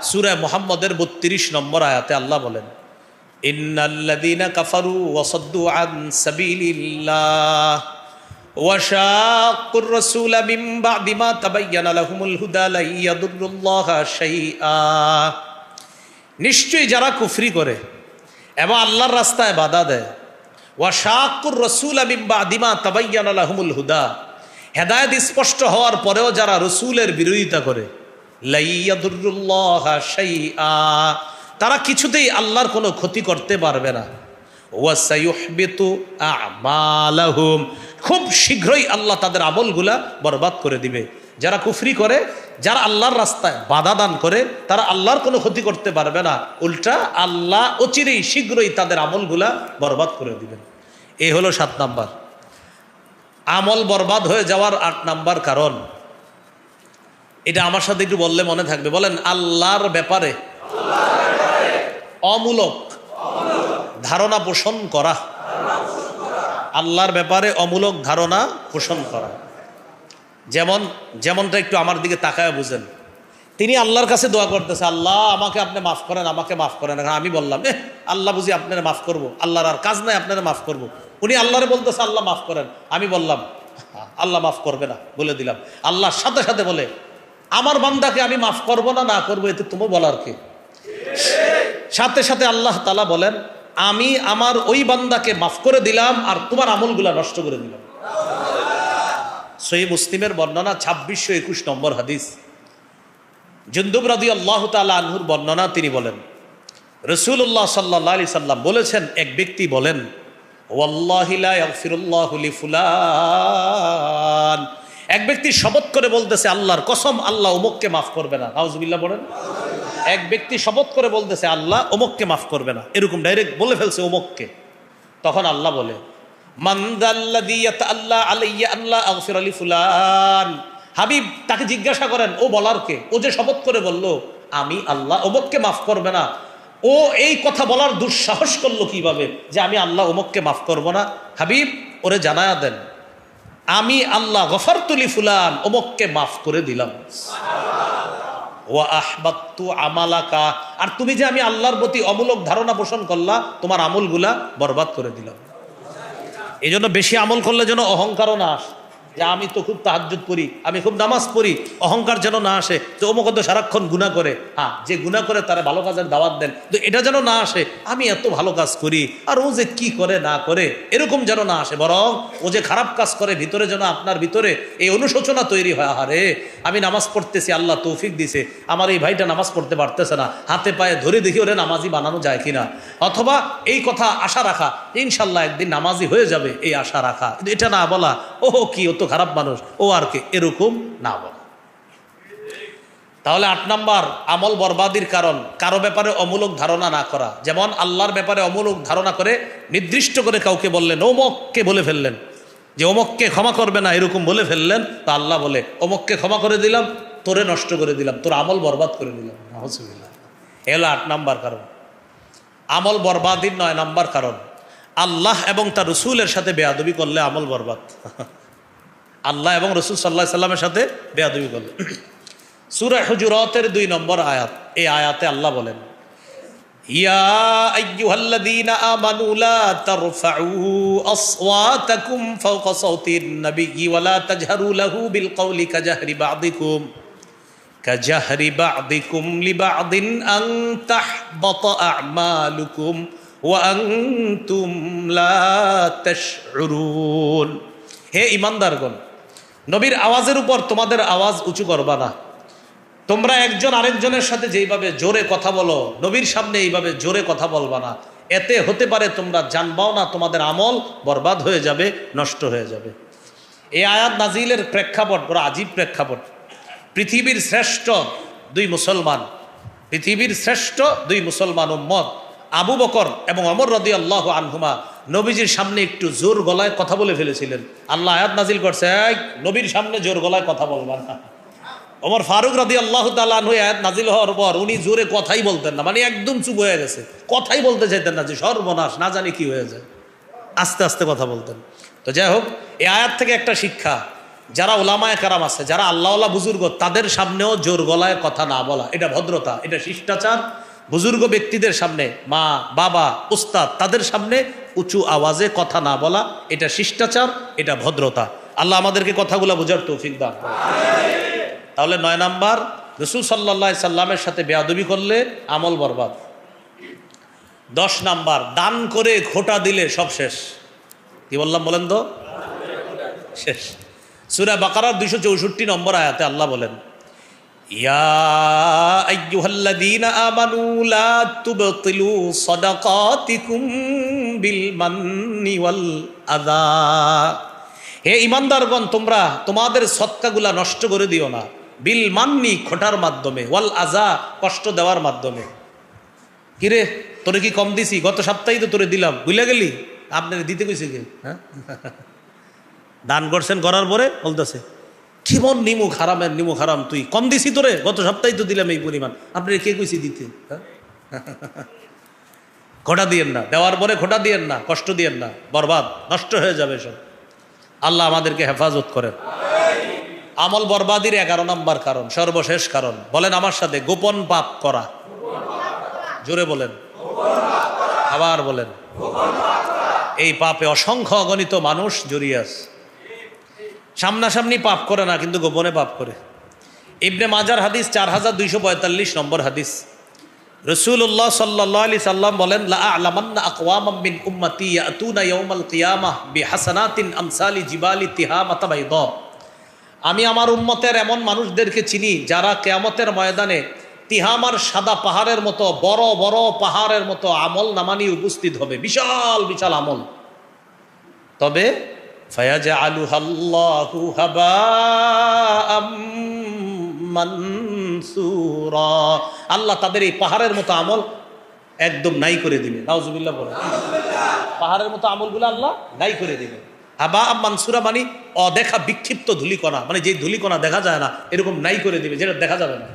সূরা মুহাম্মদের 32 নম্বর আয়াতে আল্লাহ বলেন, ইন্নাল্লাযীনা কাফারু ওয়া সাদ্দু আন সাবিলিল্লাহ ওয়া শাক্কুর রাসূলা মিন বা'দি মা তাবায়্যানা লাহুমুল হুদা লা ইয়াদুররুল্লাহা শাইআ, নিশ্চয়ই যারা কুফরি করে এবং আল্লাহর রাস্তায় বাধা দেয়, ওয়া শাক্কুর রাসূলা মিন বা'দি মা তাবায়্যানা লাহুমুল হুদা, হেদায়েত স্পষ্ট হওয়ার পরেও যারা রাসূলের বিরোধিতা করে, লা ইয়াদুররুল্লাহা শাইআ, তারা কিছুতেই আল্লাহর কোনো ক্ষতি করতে পারবে না। ওয়াসায়ুহবিতু আমালাহুম, খুব শীঘ্রই আল্লাহ তাদের আমলগুলা বরবাদ করে দিবে। যারা কুফরি করে, যারা আল্লাহর রাস্তায় বাধা দান করে, তারা আল্লাহর কোনো ক্ষতি করতে পারবে না, উল্টা আল্লাহ অচিরেই শীঘ্রই তাদের আমলগুলা বরবাদ করে দিবেন। এই হলো 7 নাম্বার। আমল বরবাদ হয়ে যাওয়ার 8 নাম্বার কারণ, এটা আমার সাথে একটু বললে মনে থাকবে। বলেন, আল্লাহর ব্যাপারে অমূলক ধারণা পোষণ করা। আল্লাহর ব্যাপারে অমূলক ধারণা পোষণ করা। যেমনটা একটু আমার দিকে তাকায় বুঝেন। তিনি আল্লাহর কাছে দোয়া করতেছে, আল্লাহ আমাকে আপনি মাফ করেন, আমাকে মাফ করেন। আমি বললাম আল্লাহ বুঝি আপনারা মাফ করবো, আল্লাহর আর কাজ নাই আপনারা মাফ করবো। উনি আল্লাহরে বলতেছে আল্লাহ মাফ করেন। আমি বললাম আল্লাহ মাফ করবে না, বলে দিলাম। আল্লাহর সাথে সাথে বলে, আমার বান্দাকে আমি মাফ করবো না করবো, এতে তুমি বলার কি? সাথে সাথে আল্লাহ তাআলা বলেন, আমি আমার ওই বান্দাকে মাফ করে দিলাম আর তোমার আমলগুলা নষ্ট করে দিলাম। সহিহ মুসলিমের বর্ণনা 2621 নম্বর হাদিস। জুনদুব রাদিয়াল্লাহু তাআলা আনহুর বর্ণনা, তিনি বলেন, রাসূলুল্লাহ সাল্লাল্লাহু আলাইহি সাল্লাম বলেছেন, এক ব্যক্তি বলেন, ওয়াল্লাহি লা ইয়াগফিরুল্লাহু লিফুলান, এক ব্যক্তি শপথ করে বলতেছে, আল্লাহর কসম আল্লাহ অমুককে মাফ করবে না। নাউজুবিল্লাহ বলেন। এক ব্যক্তি শপথ করে বলতেছে আল্লাহ অমুককে মাফ করবে না, এরকম ডাইরেক্ট বলে ফেলছে অমুককে। তখন আল্লাহ বলে, মান যাল্লাযী ইয়াতাআল্লা আলাইয়া আল্লাহ আগফির লিফুলান, হাবিব তাকে জিজ্ঞাসা করেন ও বলার কে? ও যে শপথ করে বলল আমি আল্লাহ অমুককে মাফ করবে না, ও এই কথা বলার দুঃসাহস করলো কিভাবে যে আমি আল্লাহ অমুককে মাফ করব না? হাবিব ওরে জানায়া দেন, আমি আল্লাহ গফারতু লিফুলান, অমুককে মাফ করে দিলাম। ওয়া আহবাতু আমালাকা, আর তুমি যে আমি আল্লাহর প্রতি অমূলক ধারণা পোষণ করলা, তোমার আমলগুলা বরবাদ করে দিলাম। এই জন্য বেশি আমল করলে যেন অহংকারও না আসে, যে আমি তো খুব তাহাজ্জুদ পড়ি, আমি খুব নামাজ পড়ি, অহংকার যেন না আসে যে অমুক তো সারাক্ষণ গুনাহ করে। হ্যাঁ, যে গুনাহ করে তারা ভালো কাজের দাওয়াত দেন, তো এটা যেন না আসে আমি এত ভালো কাজ করি আর ও যে কি করে না করে, এরকম যেন না আসে। বরং ও যে খারাপ কাজ করে ভিতরে যেন আপনার ভিতরে এই অনুশোচনা তৈরি হয়, আরে আমি নামাজ পড়তেছি, আল্লাহ তৌফিক দিছে, আমার এই ভাইটা নামাজ পড়তে পারতেছে না, হাতে পায়ে ধরে দেখি ওরে নামাজি বানানো যায় কিনা। অথবা এই কথা আশা রাখা, ইনশাল্লাহ একদিন নামাজি হয়ে যাবে, এই আশা রাখা। এটা না বলা ও কি ও তো খারাপ মানুষ, ও আর কে, এরকম না বলা। তাহলে 8 নাম্বার আমল বরবাদির কারণ, কারো ব্যাপারে অমূলক ধারণা না করা। যেমন আল্লাহর ব্যাপারে অমূলক ধারণা করে নির্দিষ্ট করে কাউকে বললেন, ওমককে বলে ফেললেন যে ওমককে ক্ষমা করবে না, এরকম বলে ফেললেন। তো আল্লাহ বলে, ওমককে ক্ষমা করে দিলাম, তোরে নষ্ট করে দিলাম, তোর আমল বরবাদ করে দিলাম। এ হলো 8 নাম্বার কারণ। আমল বরবাদির 9 নাম্বার কারণ, আল্লাহ এবং তার রসুলের সাথে বেয়াদবি করলে আমল বরবাদ। আল্লাহ এবং রসুল সাল্লাল্লাহু আলাইহি সাল্লামের সাথে বেয়াদবি করলে। সূরা হুজুরাতের 2 নম্বর আয়াত, এই আয়াতে আল্লাহ বলেন, ইয়া আইয়ুহাল্লাযীনা আমানু লা তারফাউ আসওয়াতাকুম ফাওকা সাওতিন নাবিয়্যি ওয়া লা তাজহারু লাহু বিল কওলি কাজাহরি বা'দিকুম লিবা'দিন আন তাহবাতা আ'মালুকুম ওয়া আনতুম লা তাশউরুন। হে ঈমানদারগণ, নবীর আওয়াজের উপর তোমাদের আওয়াজ উঁচু করবা না। তোমরা একজন আরেকজনের সাথে যেইভাবে জোরে কথা বলো, নবীর সামনে এইভাবে জোরে কথা বলবা না। এতে হতে পারে তোমরা জানবাও না, তোমাদের আমল বরবাদ হয়ে যাবে, নষ্ট হয়ে যাবে। এই আয়াত নাজিলের প্রেক্ষাপট বড় আজীব প্রেক্ষাপট। পৃথিবীর শ্রেষ্ঠ 2 মুসলমান, পৃথিবীর শ্রেষ্ঠ 2 মুসলমান উম্মত আবু বকর এবং ওমর রাদিয়াল্লাহু আনহুমা নবীজির সামনে একটু জোর গলায় কথা বলে ফেলেছিলেন। আল্লাহ আয়াত নাজিল করছে, এই নবীর সামনে জোর গলায় কথা বলবা না। ওমর ফারুক রাদিয়াল্লাহু তাআলা আনহু আয়াত নাজিল হওয়ার পর উনি জোরে কথাই বলতেন না, মানে একদম চুপ হয়ে গেছে, কথাই বলতে চাইতেন না, যে সর্বনাশ, না জানি কি হয়ে যায়, আস্তে আস্তে কথা বলতেন। তো যাই হোক, এই আয়াত থেকে একটা শিক্ষা, যারা ওলামায়ে কেরাম আছে, যারা আল্লাহওয়ালা বুজুর্গ, তাদের সামনেও জোর গলায় কথা না বলা, এটা ভদ্রতা, এটা শিষ্টাচার। বুজুর্গ ব্যক্তিদের সামনে, মা বাবা উস্তাদ, তাদের সামনে উঁচু আওয়াজে কথা না বলা, এটা শিষ্টাচার, এটা ভদ্রতা। আল্লাহ আমাদেরকে কথাগুলো বোঝার তৌফিক দান করেন। তাহলে 9 নাম্বার, রাসূল সাল্লাল্লাহু আলাইহি সাল্লামের সাথে বেয়াদবি করলে আমল বরবাদ। 10 নাম্বার, দান করে খোটা দিলে সব শেষ। কি বললাম বলেন তো? শেষ। সূরা বাকারার 264 নম্বর আয়াতে আল্লাহ বলেন, ইয়া আইয়ুহাল্লাযীনা আমানু লা তুবতিলু সাদাকাতিকুম বিল মান্নি ওয়াল আযা। হে ঈমানদারগণ, তোমরা তোমাদের সদকাগুলা নষ্ট করে দিও না, বিল মান্নি খোটার মাধ্যমে, ওয়াল আযা কষ্ট দেওয়ার মাধ্যমে। কিরে, তোরে কি কম দিছি? গত সপ্তাহেই তো তোরে দিলাম, ভুলে গেলি? আপনার দিতে কইছে কে? হ্যাঁ, দান করছেন করার পরে বলতেছে, জীবন নিমুখ হারামের নিমুখ হারাম, তুই কম দিছি তোরে, গত সপ্তাহে তো দিলাম এই পরিমাণ, আপনি কে কইছি দিতে? খোটা দিয়েন না, দেওয়ার পরে খোটা দিয়েন না, কষ্ট দিয়েন না, বরবাদ, নষ্ট হয়ে যাবে সব। আল্লাহ আমাদেরকে হেফাজত করেন। আমল বরবাদির 11 নম্বর কারণ, সর্বশেষ কারণ, বলেন আমার সাথে, গোপন পাপ করা। জোরে বলেন, আবার বলেন। এই পাপে অসংখ্য অগণিত মানুষ জড়িয়ে আছে। সামনাসামনি পাপ করে না, কিন্তু গোপনে পাপ করে। ইবনে মাজার হাদিস 4245 নম্বর হাদিস, রাসূলুল্লাহ সাল্লাল্লাহু আলাইহি সাল্লাম বলেন, লা আ'লামান্না আকওয়ামান মিন উম্মতি ইয়াতুনা ইয়াউমাল কিয়ামাহ বিহাসানাতিন আমসালি জিবালি তিহামাতা বাইদা। আমি আমার উম্মতের এমন মানুষদেরকে চিনি যারা কিয়ামতের ময়দানে তিহামার সাদা পাহাড়ের মতো, বড় বড় পাহাড়ের মতো আমল নামানি উপস্থিত হবে, বিশাল বিশাল আমল। তবে ফায়াজআলুহাল্লাহু হাবাআম মানসুরা, আল্লাহ তাদের এই পাহাড়ের মতো আমল একদম নাই করে দিবে। নাউজুবিল্লাহ বলে, পাহাড়ের মতো আমলগুলো আল্লাহ নাই করে দিবে। হাবাআম মানসুরা মানে অদেখা বিক্ষিপ্ত ধূলিকণা, মানে যে ধূলিকণা দেখা যায় না, এরকম নাই করে দিবে, যেটা দেখা যাবে না।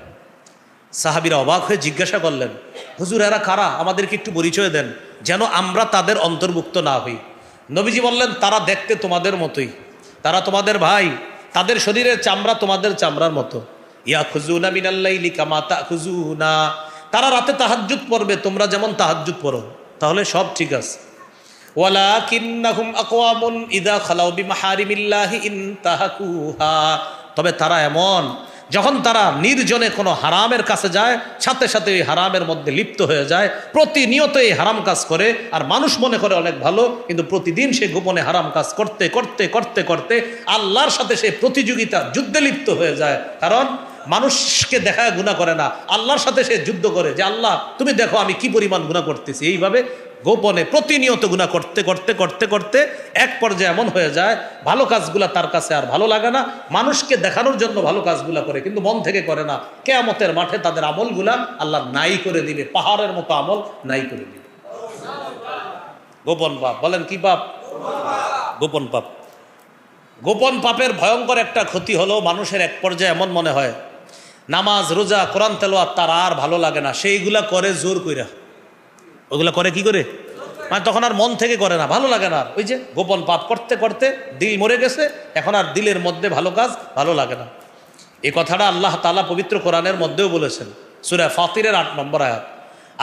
সাহাবীরা অবাক হয়ে জিজ্ঞাসা করলেন, হুজুর এরা কারা, আমাদেরকে একটু পরিচয় দেন, যেন আমরা তাদের অন্তর্ভুক্ত না হই। নবীজি বললেন, তারা দেখতে তোমাদের মতোই, তারা তোমাদের ভাই, তাদের শরীরের চামড়া তোমাদের চামড়ার মতো। ইয়াখুজুনা মিনাল লাইলি কামা তাখুজুনা, তারা রাতে তাহাজ্জুদ পড়বে, তোমরা যেমন তাহাজ্জুদ পড়ো, তাহলে সব ঠিক আছে। ওয়ালাকিন্নাহুম আকওয়ামুন ইযা খালাউ বিমাহারিমিল্লাহি ইনতাহাকুহা, তবে তারা এমন, যখন তারা নির্জনে কোনো হারামের কাছে যায়, সাথে সাথে ওই হারামের মধ্যে লিপ্ত হয়ে যায়, প্রতিনিয়ত এই হারাম কাজ করে, আর মানুষ মনে করে অনেক ভালো, কিন্তু প্রতিদিন সে গোপনে হারাম কাজ করতে করতে করতে করতে আল্লাহর সাথে সে প্রতিযোগিতা যুদ্ধে লিপ্ত হয়ে যায়। কারণ মানুষকে দেখায় গুনাহ করে না, আল্লাহর সাথে সে যুদ্ধ করে, যে আল্লাহ তুমি দেখো আমি কি পরিমাণ গুনাহ করতেছি। এইভাবে গোপনে প্রতিনিয়ত গুনাহ করতে করতে করতে করতে এক পর্যায়ে এমন হয়ে যায়, ভালো কাজগুলা তার কাছে আর ভালো লাগে না, মানুষকে দেখানোর জন্য ভালো কাজগুলা করে, কিন্তু মন থেকে করে না। কিয়ামতের মাঠে তাদের আমলগুলা আল্লাহ নাই করে দিবে, পাহাড়ের মতো আমল নাই করে দিবে। গোপন পাপ, বলেন কি পাপ? গোপন পাপ। গোপন পাপের ভয়ঙ্কর একটা ক্ষতি হলো, মানুষের এক পর্যায়ে এমন মনে হয় নামাজ রোজা কোরআন তেলাওয়াত তার আর ভালো লাগে না, সেইগুলা করে জোর কইরা। ওগুলা করে কি করে? মানে তখন আর মন থেকে করে না, ভালো লাগে না। ওই যে গোপন পাপ করতে করতে দিল মরে গেছে, এখন আর দিলের মধ্যে ভালো কাজ ভালো লাগে না। এই কথাটা আল্লাহ তাআলা পবিত্র কোরআনের মধ্যেও বলেছেন, সূরা ফাতিরের 8 নম্বর আয়াত,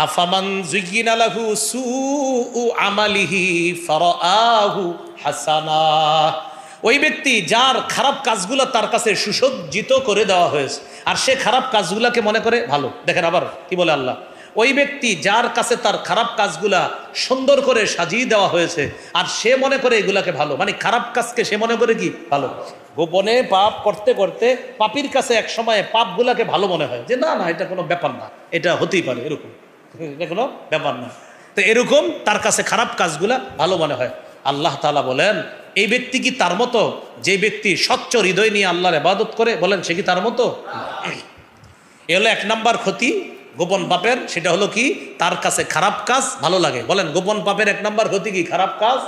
আফামান যুয়িনা লাহু সুউ আমালিহি ফারাআহু হাসানা। ওই ব্যক্তি যার খারাপ কাজগুলো তার কাছে সুসজ্জিত করে দেওয়া হয়েছে, আর সে খারাপ কাজগুলাকে মনে করে ভালো। দেখেন আবার কি বলে আল্লাহ, ওই ব্যক্তি যার কাছে তার খারাপ কাজগুলা সুন্দর করে সাজিয়ে দেওয়া হয়েছে, আর সে মনে করে এগুলাকে ভালো, মানে খারাপ কাজকে সে মনে করে কি ভালো। গোপনে পাপ করতে করতে পাপীর কাছে এক সময় পাপগুলাকে ভালো মনে হয়, যে না না এটা কোনো ব্যাপার না, এটা হতেই পারে, এরকম এটা কোনো ব্যাপার না। তো এরকম তার কাছে খারাপ কাজগুলা ভালো মনে হয়। আল্লাহ তাআলা বলেন, এই ব্যক্তি কি তার মতো, যে ব্যক্তি স্বচ্ছ হৃদয় নিয়ে আল্লাহর ইবাদত করে, বলেন সে কি তার মতো? এ হলো 1 নাম্বার ক্ষতি গোপন পাপের, সেটা হলো কি তার কাছে খারাপ কাজ ভালো লাগে। বলেন গোপন পাপের 1 নাম্বার ক্ষতি কি? খারাপ কাজ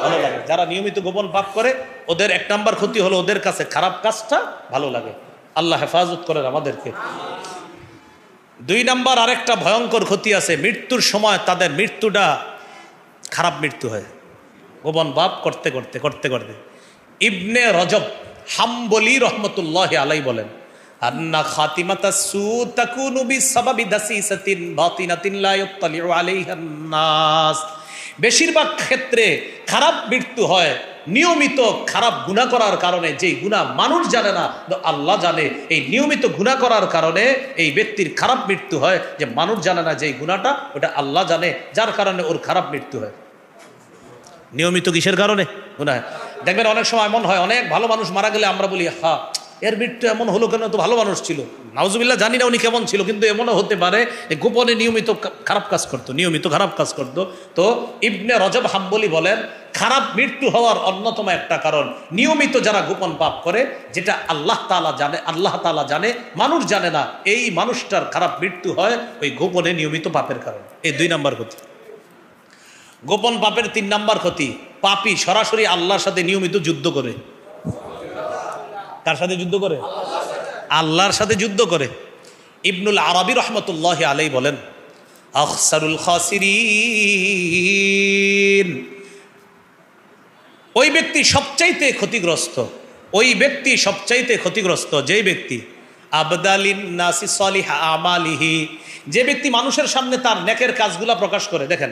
ভালো লাগে। যারা নিয়মিত গোপন পাপ করে ওদের 1 নাম্বার ক্ষতি হলো ওদের কাছে খারাপ কাজটা ভালো লাগে। আল্লাহ হেফাজত করেন আমাদেরকে। 2 নাম্বার আরেকটা ভয়ঙ্কর ক্ষতি আছে, মৃত্যুর সময় তাদের মৃত্যুটা খারাপ মৃত্যু হয়, গোপন পাপ করতে করতে করতে করতে। ইবনে রজব হাম্বলি রহমতুল্লাহি আলাইহি বলেন, আন্না খাতিমাতাস সু তাকুনু বিসাবাবি দাসিসাতিন বাতিনাতিন লা ইয়াত্তালিউ আলাইহান নাস। বেশিরভাগ ক্ষেত্রে খারাপ মৃত্যু হয় নিয়মিত খারাপ গুনাহ করার কারণে, যেই গুনাহ মানুষ জানে না আল্লাহ জানে। এই নিয়মিত গুনাহ করার কারণে এই ব্যক্তির খারাপ মৃত্যু হয়, যে মানুষ জানে না যেই গুনাহটা ওটা আল্লাহ জানে, যার কারণে ওর খারাপ মৃত্যু হয়। নিয়মিত কিসের কারণে? গুনাহ। দেখবেন অনেক সময় এমন হয়, অনেক ভালো মানুষ মারা গেলে আমরা বলি হ্যাঁ এর মৃত্যু এমন হলো কেন, তো ভালো মানুষ ছিল। নাউজুবিল্লাহ, জানি না উনি কেমন ছিল, কিন্তু এমনও হতে পারে গোপনে নিয়মিত খারাপ কাজ করতো, নিয়মিত খারাপ কাজ করতো। তো ইবনে রজব হাম্বলি বলেন, খারাপ মৃত্যু হওয়ার অন্যতম একটা কারণ নিয়মিত যারা গোপন পাপ করে, যেটা আল্লাহ তাআলা জানে, আল্লাহ তাআলা জানে, মানুষ জানে না, এই মানুষটার খারাপ মৃত্যু হয় ওই গোপনে নিয়মিত পাপের কারণে। এই 2 নাম্বার ক্ষতি। গোপন পাপের 3 নাম্বার ক্ষতি, পাপী সরাসরি আল্লাহর সাথে নিয়মিত যুদ্ধ করে। কার সাথে যুদ্ধ করে? আল্লাহর সাথে যুদ্ধ করে। ইবনুল আরবি রহমতুল্লাহি আলাইহি বলেন, আখসারুল খাসিরিন, ওই ব্যক্তি সবচাইতে ক্ষতিগ্রস্ত, ওই ব্যক্তি সবচাইতে ক্ষতিগ্রস্ত যেই ব্যক্তি আবদালিন নাসি সালিহ আমালিহি, যে ব্যক্তি মানুষের সামনে তার নেকের কাজগুলা প্রকাশ করে। দেখেন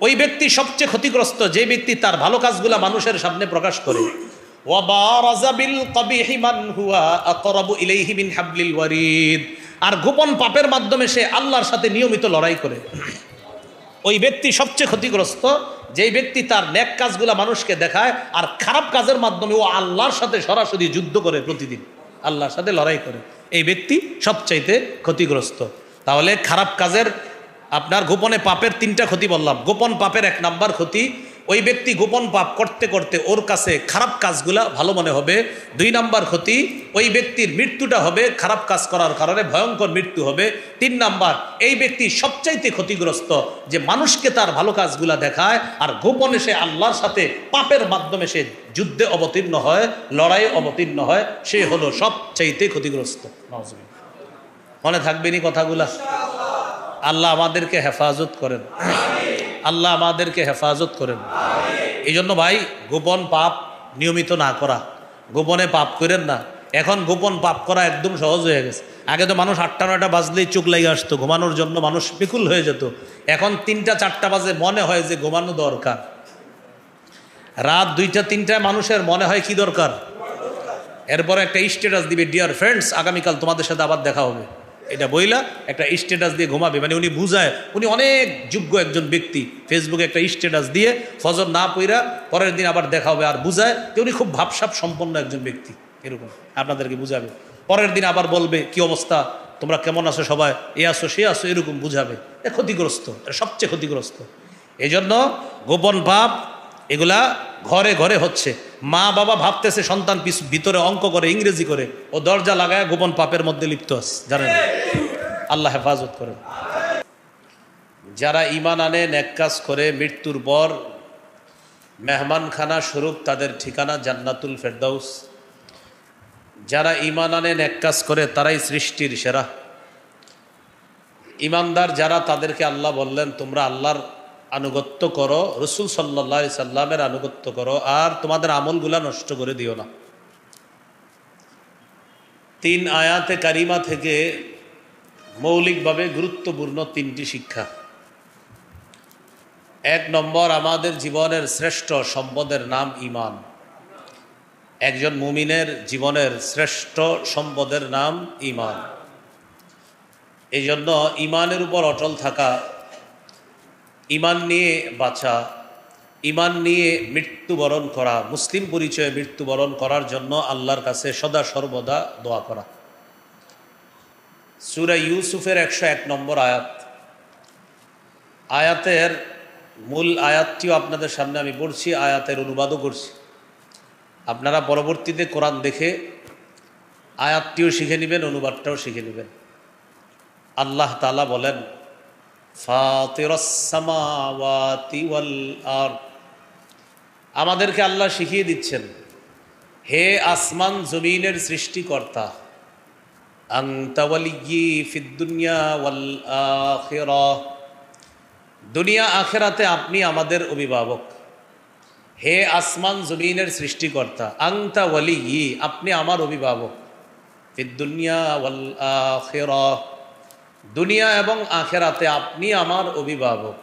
ওই ব্যক্তি সবচেয়ে ক্ষতিগ্রস্ত যে ব্যক্তি তার ভালো কাজগুলা মানুষের সামনে প্রকাশ করে। ওয়াবারাজা বিল কবিহি মান হুয়া আকরাবু ইলাইহি মিন হাবলিল ওয়ারিদ, আর গোপন পাপের মাধ্যমে সে আল্লাহর সাথে নিয়মিত লড়াই করে। ওই ব্যক্তি সবচেয়ে ক্ষতিগ্রস্ত যেই ব্যক্তি তার নেক কাজগুলা মানুষকে দেখায়, আর খারাপ কাজের মাধ্যমে ও আল্লাহর সাথে সরাসরি যুদ্ধ করে, প্রতিদিন আল্লাহর সাথে লড়াই করে। এই ব্যক্তি সবচাইতে ক্ষতিগ্রস্ত। তাহলে খারাপ কাজের, আপনার গোপনে পাপের 3টা ক্ষতি বললাম। গোপন পাপের 1 নাম্বার ক্ষতি, ওই ব্যক্তি গোপন পাপ করতে করতে ওর কাছে খারাপ কাজগুলা ভালো মনে হবে। 2 নাম্বার ক্ষতি, ওই ব্যক্তির মৃত্যুটা হবে খারাপ কাজ করার কারণে, ভয়ঙ্কর মৃত্যু হবে। 3 নাম্বার, এই ব্যক্তি সবচাইতে ক্ষতিগ্রস্ত যে মানুষকে তার ভালো কাজগুলা দেখায়, আর গোপনে সে আল্লাহর সাথে পাপের মাধ্যমে সে যুদ্ধে অবতীর্ণ হয়, লড়াইয়ে অবতীর্ণ হয়, সে হলো সবচাইতে ক্ষতিগ্রস্ত। মনে থাকবেনি কথাগুলা? আল্লাহ আমাদেরকে হেফাজত করেন, আল্লাহ আমাদেরকে হেফাজত করেন। এই জন্য ভাই গোপন পাপ নিয়মিত না করা, গোপনে পাপ করেন না। এখন গোপন পাপ করা একদম সহজ হয়ে গেছে। আগে তো মানুষ 8টা 9টা বাজলেই চোখ লেগে আসতো, ঘুমানোর জন্য মানুষ বিকুল হয়ে যেত। এখন 3টা 4টা বাজে মনে হয় যে ঘুমানো দরকার। রাত 2টা 3টায় মানুষের মনে হয় কি দরকার। এরপরে একটা স্ট্যাটাস দিবে, ডিয়ার ফ্রেন্ডস আগামীকাল তোমাদের সাথে আবার দেখা হবে, এটা বইলা একটা স্ট্যাটাস দিয়ে ঘুমাবে। মানে উনি বুঝায় উনি অনেক যোগ্য একজন ব্যক্তি, ফেসবুকে একটা স্ট্যাটাস দিয়ে ফজর না পইরা পরের দিন আবার দেখা হবে, আর বুঝায় যে উনি খুব ভাবসাব সম্পন্ন একজন ব্যক্তি, এরকম আপনাদেরকে বুঝাবে। পরের দিন আবার বলবে কি অবস্থা, তোমরা কেমন আছো সবাই, এ আসো সে আসো, এরকম বুঝাবে। এ ক্ষতিগ্রস্ত, সবচেয়ে ক্ষতিগ্রস্ত। এই জন্য গোপন পাপ এগুলা ঘরে ঘরে হচ্ছে। মা বাবা ভাবতেছে সন্তান ভিতরে অঙ্ক করে, ইংরেজি করে, ও দরজা লাগায় গোপন পাপের মধ্যে লিপ্ত আছে, জানেন। আল্লাহ হেফাজত করেন। যারা ঈমান আনে, নেক কাজ করে, মৃত্যুর পর মেহমানখানা স্বরূপ তাদের ঠিকানা জান্নাতুল ফেরদাউস। যারা ঈমান আনে, নেক কাজ করে, তারাই সৃষ্টির সেরা। ঈমানদার যারা, তাদেরকে আল্লাহ বললেন তোমরা আল্লাহর আনুগত্য করো, রসুল সাল্লাল্লাহু আলাইহি সাল্লামের আনুগত্য করো, আর তোমাদের আমলগুলা নষ্ট করে দিও না। 3 আয়াতে কারিমা থেকে মৌলিকভাবে গুরুত্বপূর্ণ 3টি শিক্ষা। 1 নম্বর, আমাদের জীবনের শ্রেষ্ঠ সম্পদের নাম ঈমান। একজন মুমিনের জীবনের শ্রেষ্ঠ সম্পদের নাম ঈমান। এই জন্য ঈমানের উপর অটল থাকা, ঈমান নিয়ে বাঁচা, ঈমান নিয়ে মৃত্যুবরণ করা, মুসলিম পরিচয়ে মৃত্যুবরণ করার জন্য আল্লাহর কাছে সদা সর্বদা দোয়া করা। সূরা ইউসুফের 101 নম্বর আয়াত। আয়াতের মূল আয়াতটিও আপনাদের সামনে আমি পড়ছি, আয়াতের অনুবাদও করছি। আপনারা পরবর্তীতে কোরআন দেখে আয়াতটিও শিখে নেবেন, অনুবাদটাও শিখে নেবেন। আল্লাহ তাআলা বলেন, ফাতিরাস সামাওয়াতি ওয়াল আরদ, আমাদেরকে আল্লাহ শিখিয়ে দিচ্ছেন, হে আসমান জমিনের সৃষ্টিকর্তা, আনতা ওয়ালিয়্যি ফিদ দুনিয়া ওয়াল আখিরাহ, দুনিয়া আখিরাতে আপনি আমাদের অভিভাবক। হে আসমান জমিনের সৃষ্টিকর্তা, আনতা ওয়ালিয়্যি, আপনি আমার অভিভাবক, ফিদ দুনিয়া ওয়াল আখিরাহ, দুনিয়া এবং আখিরাতে আপনি আমার অভিভাবক।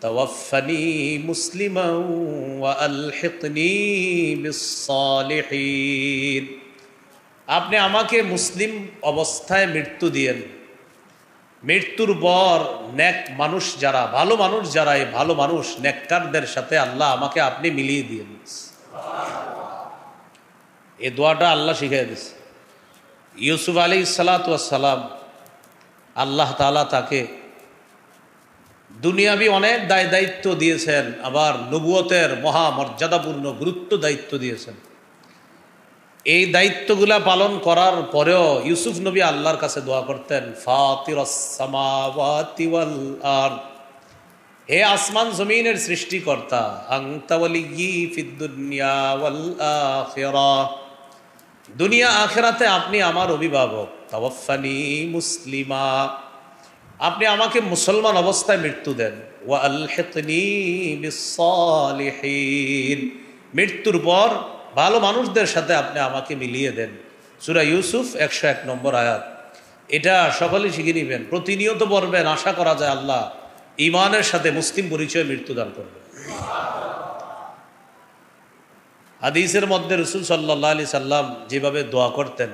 তাওয়াফফানি মুসলিমান ওয়া আলহিকনি বিস-সালিহিন, আপনি আমাকে মুসলিম অবস্থায় মৃত্যু দিয়েন, মৃত্যুর পর নেক মানুষ যারা, ভালো মানুষ যারা, এই ভালো মানুষ নেককারদের সাথে আল্লাহ আমাকে আপনি মিলিয়ে দিয়েন। এই দোয়াটা আল্লাহ শিখিয়ে দিয়েছে। ইউসুফ আলাইহিস সালাতু ওয়াস সালাম, আল্লাহ তাআলা তাকে দুনিয়াবি অনেক দায়িত্ব দিয়েছেন, আবার নবুয়তের মহা মর্যাদাপূর্ণ গুরুত্ব দায়িত্ব দিয়েছেন। এই দায়িত্বগুলা পালন করার পরেও ইউসুফ নবী আল্লাহর কাছে দোয়া করতেন, ফাতিরাস সামাওয়াতি ওয়াল আরদ, হে আসমান জমিনের সৃষ্টিকর্তা, আনতা ওয়ালিয়্যি ফিদ দুনিয়া ওয়াল আখিরাহ, দুনিয়া আখিরাতে আপনি আমার অভিভাবক। তাওয়াফফানি মুসলিমা, আপনি আমাকে মুসলমান অবস্থায় মৃত্যু দেন। ওয়া আলহিকনি বিস-সালিহিন, মৃত্যুর পর ভালো মানুষদের সাথে আপনি আমাকে মিলিয়ে দেন। সূরা ইউসুফ 101 নম্বর আয়াত। এটা সকলেই শিখে নেবেন, প্রতিনিয়ত পড়বেন, আশা করা যায় আল্লাহ ঈমানের সাথে মুসলিম পরিচয়ে মৃত্যুদান করবেন। হাদিসের মধ্যে রাসূল সাল্লাল্লাহু আলাইহি সাল্লাম যেভাবে দোয়া করতেন,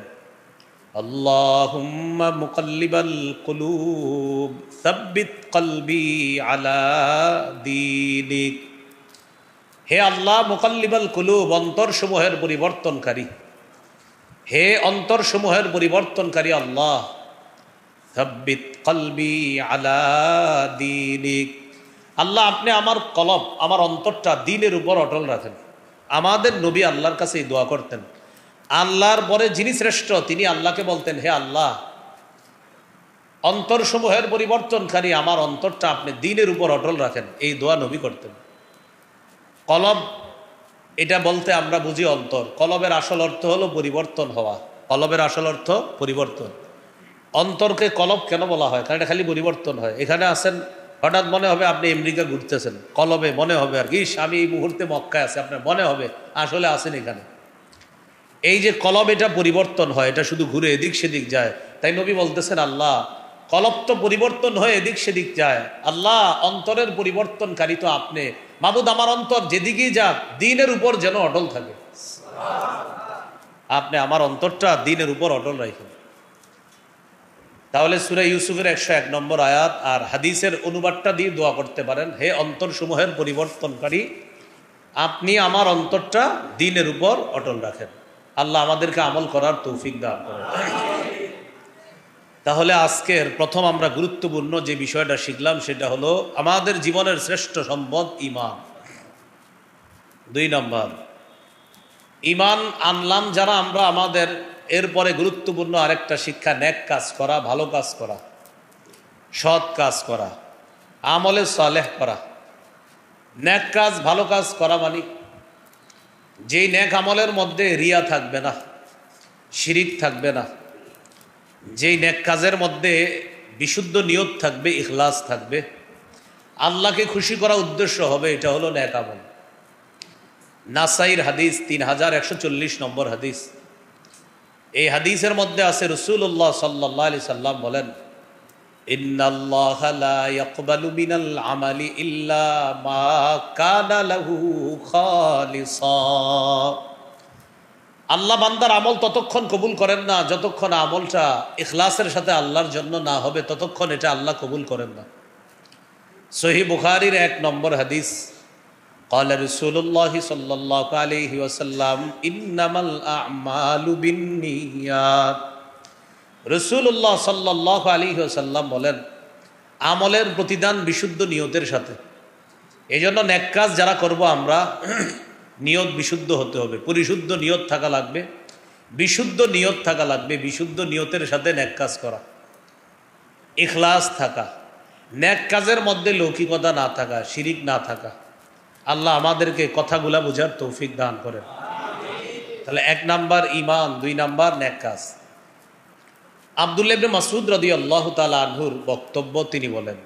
আল্লাহুম্মা মুকাল্লিবাল কুলুব সাব্বিত কলবি আলা দীনিক, হে আল্লাহ মুকাল্লিবাল কুলুব, অন্তরসমূহের পরিবর্তনকারী, হে অন্তরসমূহের পরিবর্তনকারী আল্লাহ, সাব্বিত কলবি আলা দীনিক, আল্লাহ আপনি আমার কলব, আমার অন্তরটা দ্বীনের উপর অটল রাখেন। আমাদের নবী আল্লাহর কাছে এই দোয়া করতেন। আল্লাহর পরে যিনি শ্রেষ্ঠ তিনি আল্লাহকে বলতেন, হে আল্লাহ অন্তরসমূহের পরিবর্তনকারী আমার অন্তরটা আপনি দ্বীনের উপর অটল রাখেন। এই দোয়া নবী করতেন। কলব এটা বলতে আমরা বুঝি অন্তর, কলবের আসল অর্থ হলো পরিবর্তন হওয়া। কলবের আসল অর্থ পরিবর্তন। অন্তরকে কলব কেন বলা হয়? কারণ এটা খালি পরিবর্তন হয়। এখানে আছেন, হঠাৎ মনে হবে আপনি আমেরিকা ঘুরতেছেন, কলবে মনে হবে আর কি আমি এই মুহূর্তে মক্কায় আছি, আপনার মনে হবে আসলে আছেন এখানে। এই যে কলব এটা পরিবর্তন হয়, এটা শুধু ঘুরে এদিক সেদিক যায়। তাই নবী বলতেছেন, আল্লাহ কলব তো পরিবর্তন হয়ে এদিক সেদিক যায়, আল্লাহ অন্তরের পরিবর্তনকারী তো আপনি। মাবুদ আমার অন্তর যেদিকেই যাক দ্বীনের উপর যেন অটল থাকে। আপনি আমার অন্তরটা দ্বীনের উপর অটল রাখেন। তাহলে সূরা ইউসুফের 101 নম্বর আয়াত আর হাদিসের অনুবাদটা দিয়ে দোয়া করতে পারেন, হে অন্তরসমূহের পরিবর্তনকারী, আপনি আমার অন্তরটা দ্বীনের উপর অটল রাখেন। আল্লাহ আমাদেরকে আমল করার তৌফিক দান করেন। তাহলে আজকের প্রথম আমরা গুরুত্বপূর্ণ যে বিষয়টা শিখলাম সেটা হলো আমাদের জীবনের শ্রেষ্ঠ সম্পদ ঈমান। 2 নম্বর, ঈমান আনলাম যারা আমরা, আমাদের এরপরে গুরুত্বপূর্ণ আরেকটা শিক্ষা, নেক কাজ করা, ভালো কাজ করা, সৎ কাজ করা, আমলে সালেহ করা। নেক কাজ ভালো কাজ করা মানে যেই নেক আমলের মধ্যে রিয়া থাকবে না, শিরিক থাকবে না, যেই নেক কাজের মধ্যে বিশুদ্ধ নিয়ত থাকবে, ইখলাস থাকবে, আল্লাহকে খুশি করা উদ্দেশ্য হবে, এটা হলো নেক আমল। নাসাইর হাদিস 3140 নম্বর হাদিস। এই হাদিসের মধ্যে আছে রাসূলুল্লাহ সাল্লাল্লাহু আলাইহি সাল্লাম বলেন, ইন্নাল্লাহা লা ইয়াকবালু মিনাল আমালি ইল্লা মা কানা লাহু খালিসা। আল্লাহ বান্দার আমল ততক্ষণ কবুল করেন না যতক্ষণ আমলটা ইখলাসের সাথে আল্লাহর জন্য না হবে, ততক্ষণ এটা আল্লাহ কবুল করেন না। সহিহ বুখারীর 1 নম্বর হাদিস। قال رسول الله صلى الله عليه وسلم إنما الأعمال بالنيات। রাসূলুল্লাহ সাল্লাল্লাহু আলাইহি ওয়াসাল্লাম বলেন, আমলের প্রতিদান বিশুদ্ধ নিয়তের সাথে। এজন্য নেক কাজ যারা করব আমরা, নিয়ত বিশুদ্ধ হতে হবে, পরিশুদ্ধ নিয়ত থাকা লাগবে, বিশুদ্ধ নিয়ত থাকা লাগবে। বিশুদ্ধ নিয়তের সাথে নেক কাজ করা, ইখলাস থাকা, নেক কাজের মধ্যে লৌকিকতা না থাকা, শিরিক না থাকা। আল্লাহ আমাদেরকে কথাগুলা বোঝার তৌফিক দান করেন। তাহলে 1 নাম্বার ঈমান, 2 নাম্বার নেক কাজ। আব্দুল্লাহ ইবনে মাসউদ রাদিয়াল্লাহু তাআলা আনহুর বক্তব্য, তিনি বলেন,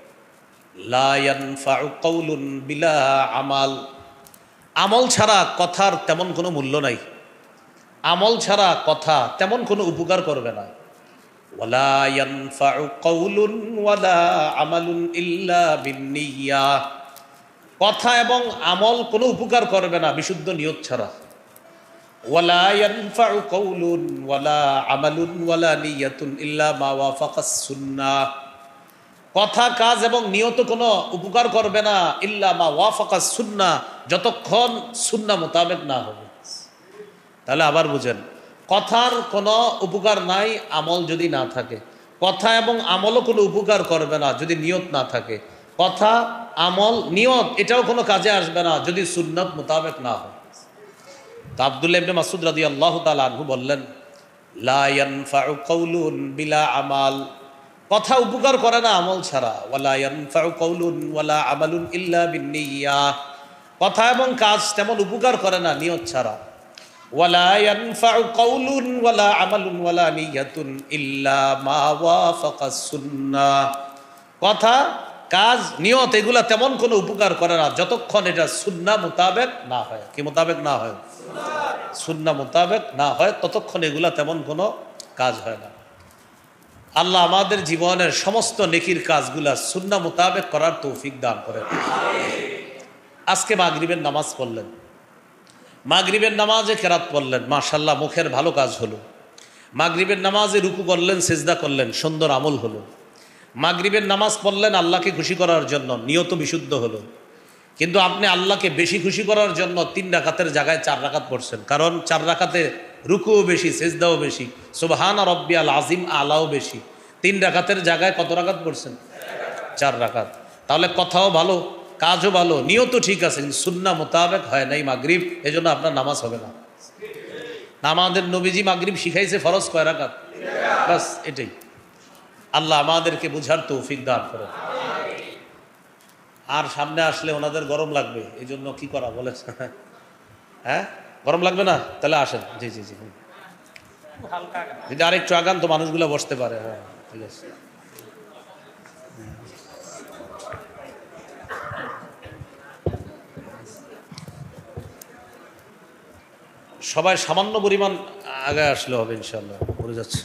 লা ইয়ানফাউ কাউলুন বিলা আমাল। আমল ছাড়া কথার তেমন কোনো মূল্য নাই। আমল ছাড়া কথা তেমন কোনো উপকার করবে না। ওয়ালা ইয়ানফাউ কাউলুন ওয়ালা আমালুন ইল্লা বিন্নিয়াহ। কথা এবং আমল কোনো উপকার করবে না বিশুদ্ধ নিয়ত ছাড়া। ওয়ালা ইয়ানফাউ কাউলুন ওয়ালা আমালুন ওয়ালা নিয়াতুন ইল্লা মা ওয়াফাকাস সুন্নাহ। কথা, কাজ এবং নিয়ত কোনো উপকার করবে না ইল্লা মা ওয়াফাকাস সুন্নাহ, যতক্ষণ সুন্নাহ মোতাবেক না হবে। তাহলে আবার বুঝেন, কথার কোনো উপকার নাই আমল যদি না থাকে। কথা এবং আমলও কোনো উপকার করবে না যদি নিয়ত না থাকে। কথা, আমল, নিয়ত এটাও কোনো কাজে আসবে না যদি সুন্নাত মোতাবেক না হয়। তো আব্দুল্লাহ ইবনে মাসউদ রাদিয়াল্লাহু তাআলা আনহু বললেন, লা ইয়ানফাউ কাউলুন বিলা আমাল। কথা উপকার করে না আমল ছাড়া। ওয়ালা ইয়ানফাউ কাউলুন ওয়ালা আমালুন ইল্লা বিন্নিয়াহ। কথা এবং কাজ তেমন উপকার করে না নিয়ত ছাড়া। ওয়ালা ইয়ানফাউ কাউলুন ওয়ালা আমালুন ওয়ালা নিয়াতুন ইল্লা মা ওয়াফাকাস সুন্নাহ। কথা, কাজ, নিয়ত এগুলা তেমন কোনো উপকার করে না যতক্ষণ এটা সুন্নাহ মোতাবেক না হয়। কি মোতাবেক না হয়? সুন্নাহ মোতাবেক না হয় ততক্ষণ এগুলা তেমন কোনো কাজ হয় না। আল্লাহ আমাদের জীবনের সমস্ত নেকির কাজগুলা সুন্নাহ মোতাবেক করার তৌফিক দান করেন। আজকে মাগরিবের নামাজ পড়লেন, মাগরিবের নামাজে কেরাত পড়লেন, মাশাআল্লাহ মুখের ভালো কাজ হলো। মাগরিবের নামাজে রুকু করলেন, সিজদা করলেন, সুন্দর আমল হলো। মাগরিবের নামাজ পড়লেন আল্লাহকে খুশি করার জন্য, নিয়ত বিশুদ্ধ হলো। কিন্তু আপনি আল্লাহকে বেশি খুশি করার জন্য 3 রাকাতের জায়গায় 4 রাকাত পড়ছেন, কারণ 4 রাকাতে রুকুও বেশি, সিজদাও বেশি, সুবহানা রাব্বিয়াল আযীম আলাও বেশি। 3 রাকাতের জায়গায় কত রাকাত পড়ছেন? 4 রাকাত। তাহলে কথাও ভালো, কাজও ভালো, নিয়তও ঠিক আছে, কিন্তু সুন্নাহ মোতাবেক হয় নাই মাগরিব, এজন্য আপনার নামাজ হবে না। আমাদের নবীজি মাগরিব শিখাইছে ফরজ কয় রাকাত? বাস এটাই। আল্লাহ আমাদেরকে বুঝার তৌফিক দান করেন। আর সামনে আসলে ওনাদের গরম লাগবে, এই জন্য কি করা বলে? হ্যাঁ, গরম লাগবে না? তাহলে আসেন। জি জি জি, যদি আরেকটু আগান তো মানুষগুলো বসতে পারে। হ্যাঁ ঠিক আছে। সবাই সামান্য পরিমাণ আগে আসলে হবে ইনশাল্লাহ। পড়ে যাচ্ছে।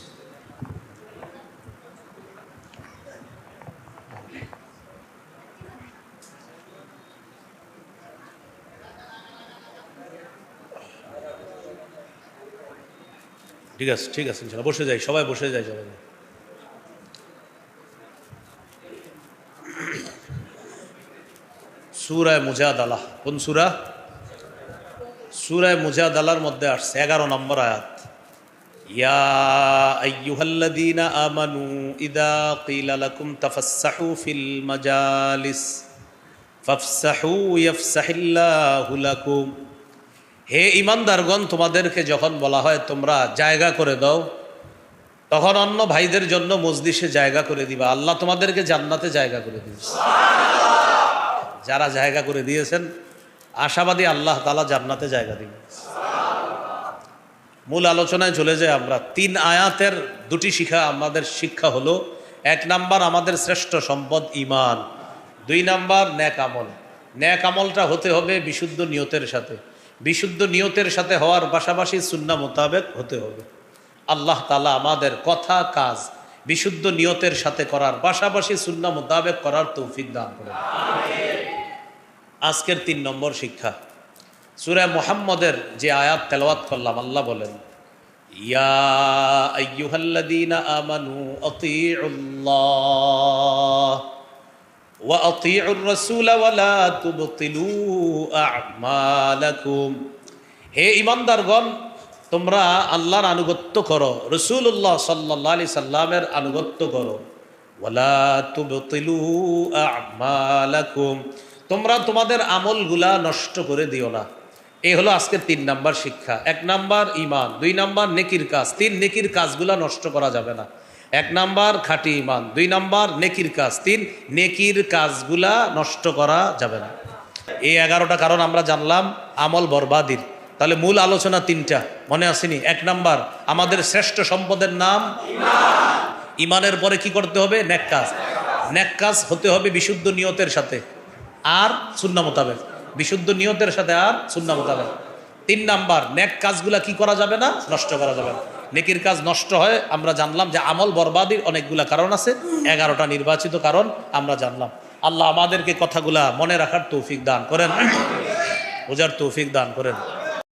ঠিক আছে ঠিক আছে ইনশাল্লাহ, বসে যাই, সবাই বসে যাই, সবাই। সূরা মুজাদালাহ। কোন সূরা? সূরা মুজাদালার মধ্যে আসছে 11 নম্বর আয়াত। ইয়া আইয়ুহাল্লাযীনা আমানু ইযা ক্বিলা লাকুম তাফাসসাহু ফিল মাজালিস ফাফসাহু ইয়াফসাহিল্লাহু লাকুম। হে ঈমানদারগণ, তোমাদেরকে যখন বলা হয় তোমরা জায়গা করে দাও, তখন অন্য ভাইদের জন্য মজলিসে জায়গা করে দিবা। আল্লাহ তোমাদেরকে জান্নাতে জায়গা করে দিবে। যারা জায়গা করে দিয়েছেন আশাবাদী আল্লাহ তাআলা জান্নাতে জায়গা দিবেন। মূল আলোচনায় চলে যায় আমরা। 3 আয়াতের 2টি শিক্ষা আমাদের শিক্ষা হলো, 1 নাম্বার আমাদের শ্রেষ্ঠ সম্পদ ঈমান, 2 নাম্বার নেক আমল। নেক আমলটা হতে হবে বিশুদ্ধ নিয়তের সাথে, বিশুদ্ধ নিয়তের সাথে হওয়ার পাশাপাশি সুন্নাহ মোতাবেক হতে হবে। আল্লাহ তাআলা আমাদের কথা কাজ বিশুদ্ধ নিয়তের সাথে করার পাশাপাশি সুন্নাহ মোতাবেক করার তৌফিক দান করুন। আজকের 3 নম্বর শিক্ষা, সূরা মুহাম্মদের যে আয়াত তেলাওয়াত করলাম, আল্লাহ বলেন, ইয়া আইয়ুহাল্লাযীনা আমানু আতিউল্লাহ ওয়া আতিউর রাসূল ওয়া লা তুবতিলু আ'মালাকুম। হে ঈমানদারগণ, তোমরা আল্লাহর আনুগত্য করো, রাসূলুল্লাহ সাল্লাল্লাহু আলাইহি সাল্লামের আনুগত্য করো। ওয়া লা তুবতিলু আ'মালাকুম, তোমরা তোমাদের আমলগুলা নষ্ট করে দিও না। এই হলো আজকের 3 নাম্বার শিক্ষা। 1 নাম্বার ঈমান, 2 নাম্বার নেকির কাজ, 3 নেকির কাজগুলা নষ্ট করা যাবে না। 1 নাম্বার খাঁটি ঈমান, 2 নাম্বার নেকির কাজ, 3 নেকির কাজগুলা নষ্ট করা যাবে না। এই 11টা কারণ আমরা জানলাম আমল বরবাদির। তাহলে মূল আলোচনা 3টা মনে আসেনি? 1 নাম্বার, আমাদের শ্রেষ্ঠ সম্পদের নাম ঈমান। ঈমানের পরে কি করতে হবে? নেক কাজ। নেক কাজ হতে হবে বিশুদ্ধ নিয়তের সাথে আর সুন্নাহ মোতাবেক, বিশুদ্ধ নিয়তের সাথে আর সুন্নাহ মোতাবেক। 3 নাম্বার, নেক কাজগুলা কি করা যাবে না? নষ্ট করা যাবে না। নেকির কাজ নষ্ট হয় আমরা জানলাম যে আমল বরবাদির অনেকগুলা কারণ আছে, 11টা নির্বাচিত কারণ আমরা জানলাম। আল্লাহ আমাদেরকে কথাগুলা মনে রাখার তৌফিক দান করেন, বোঝার তৌফিক দান করেন।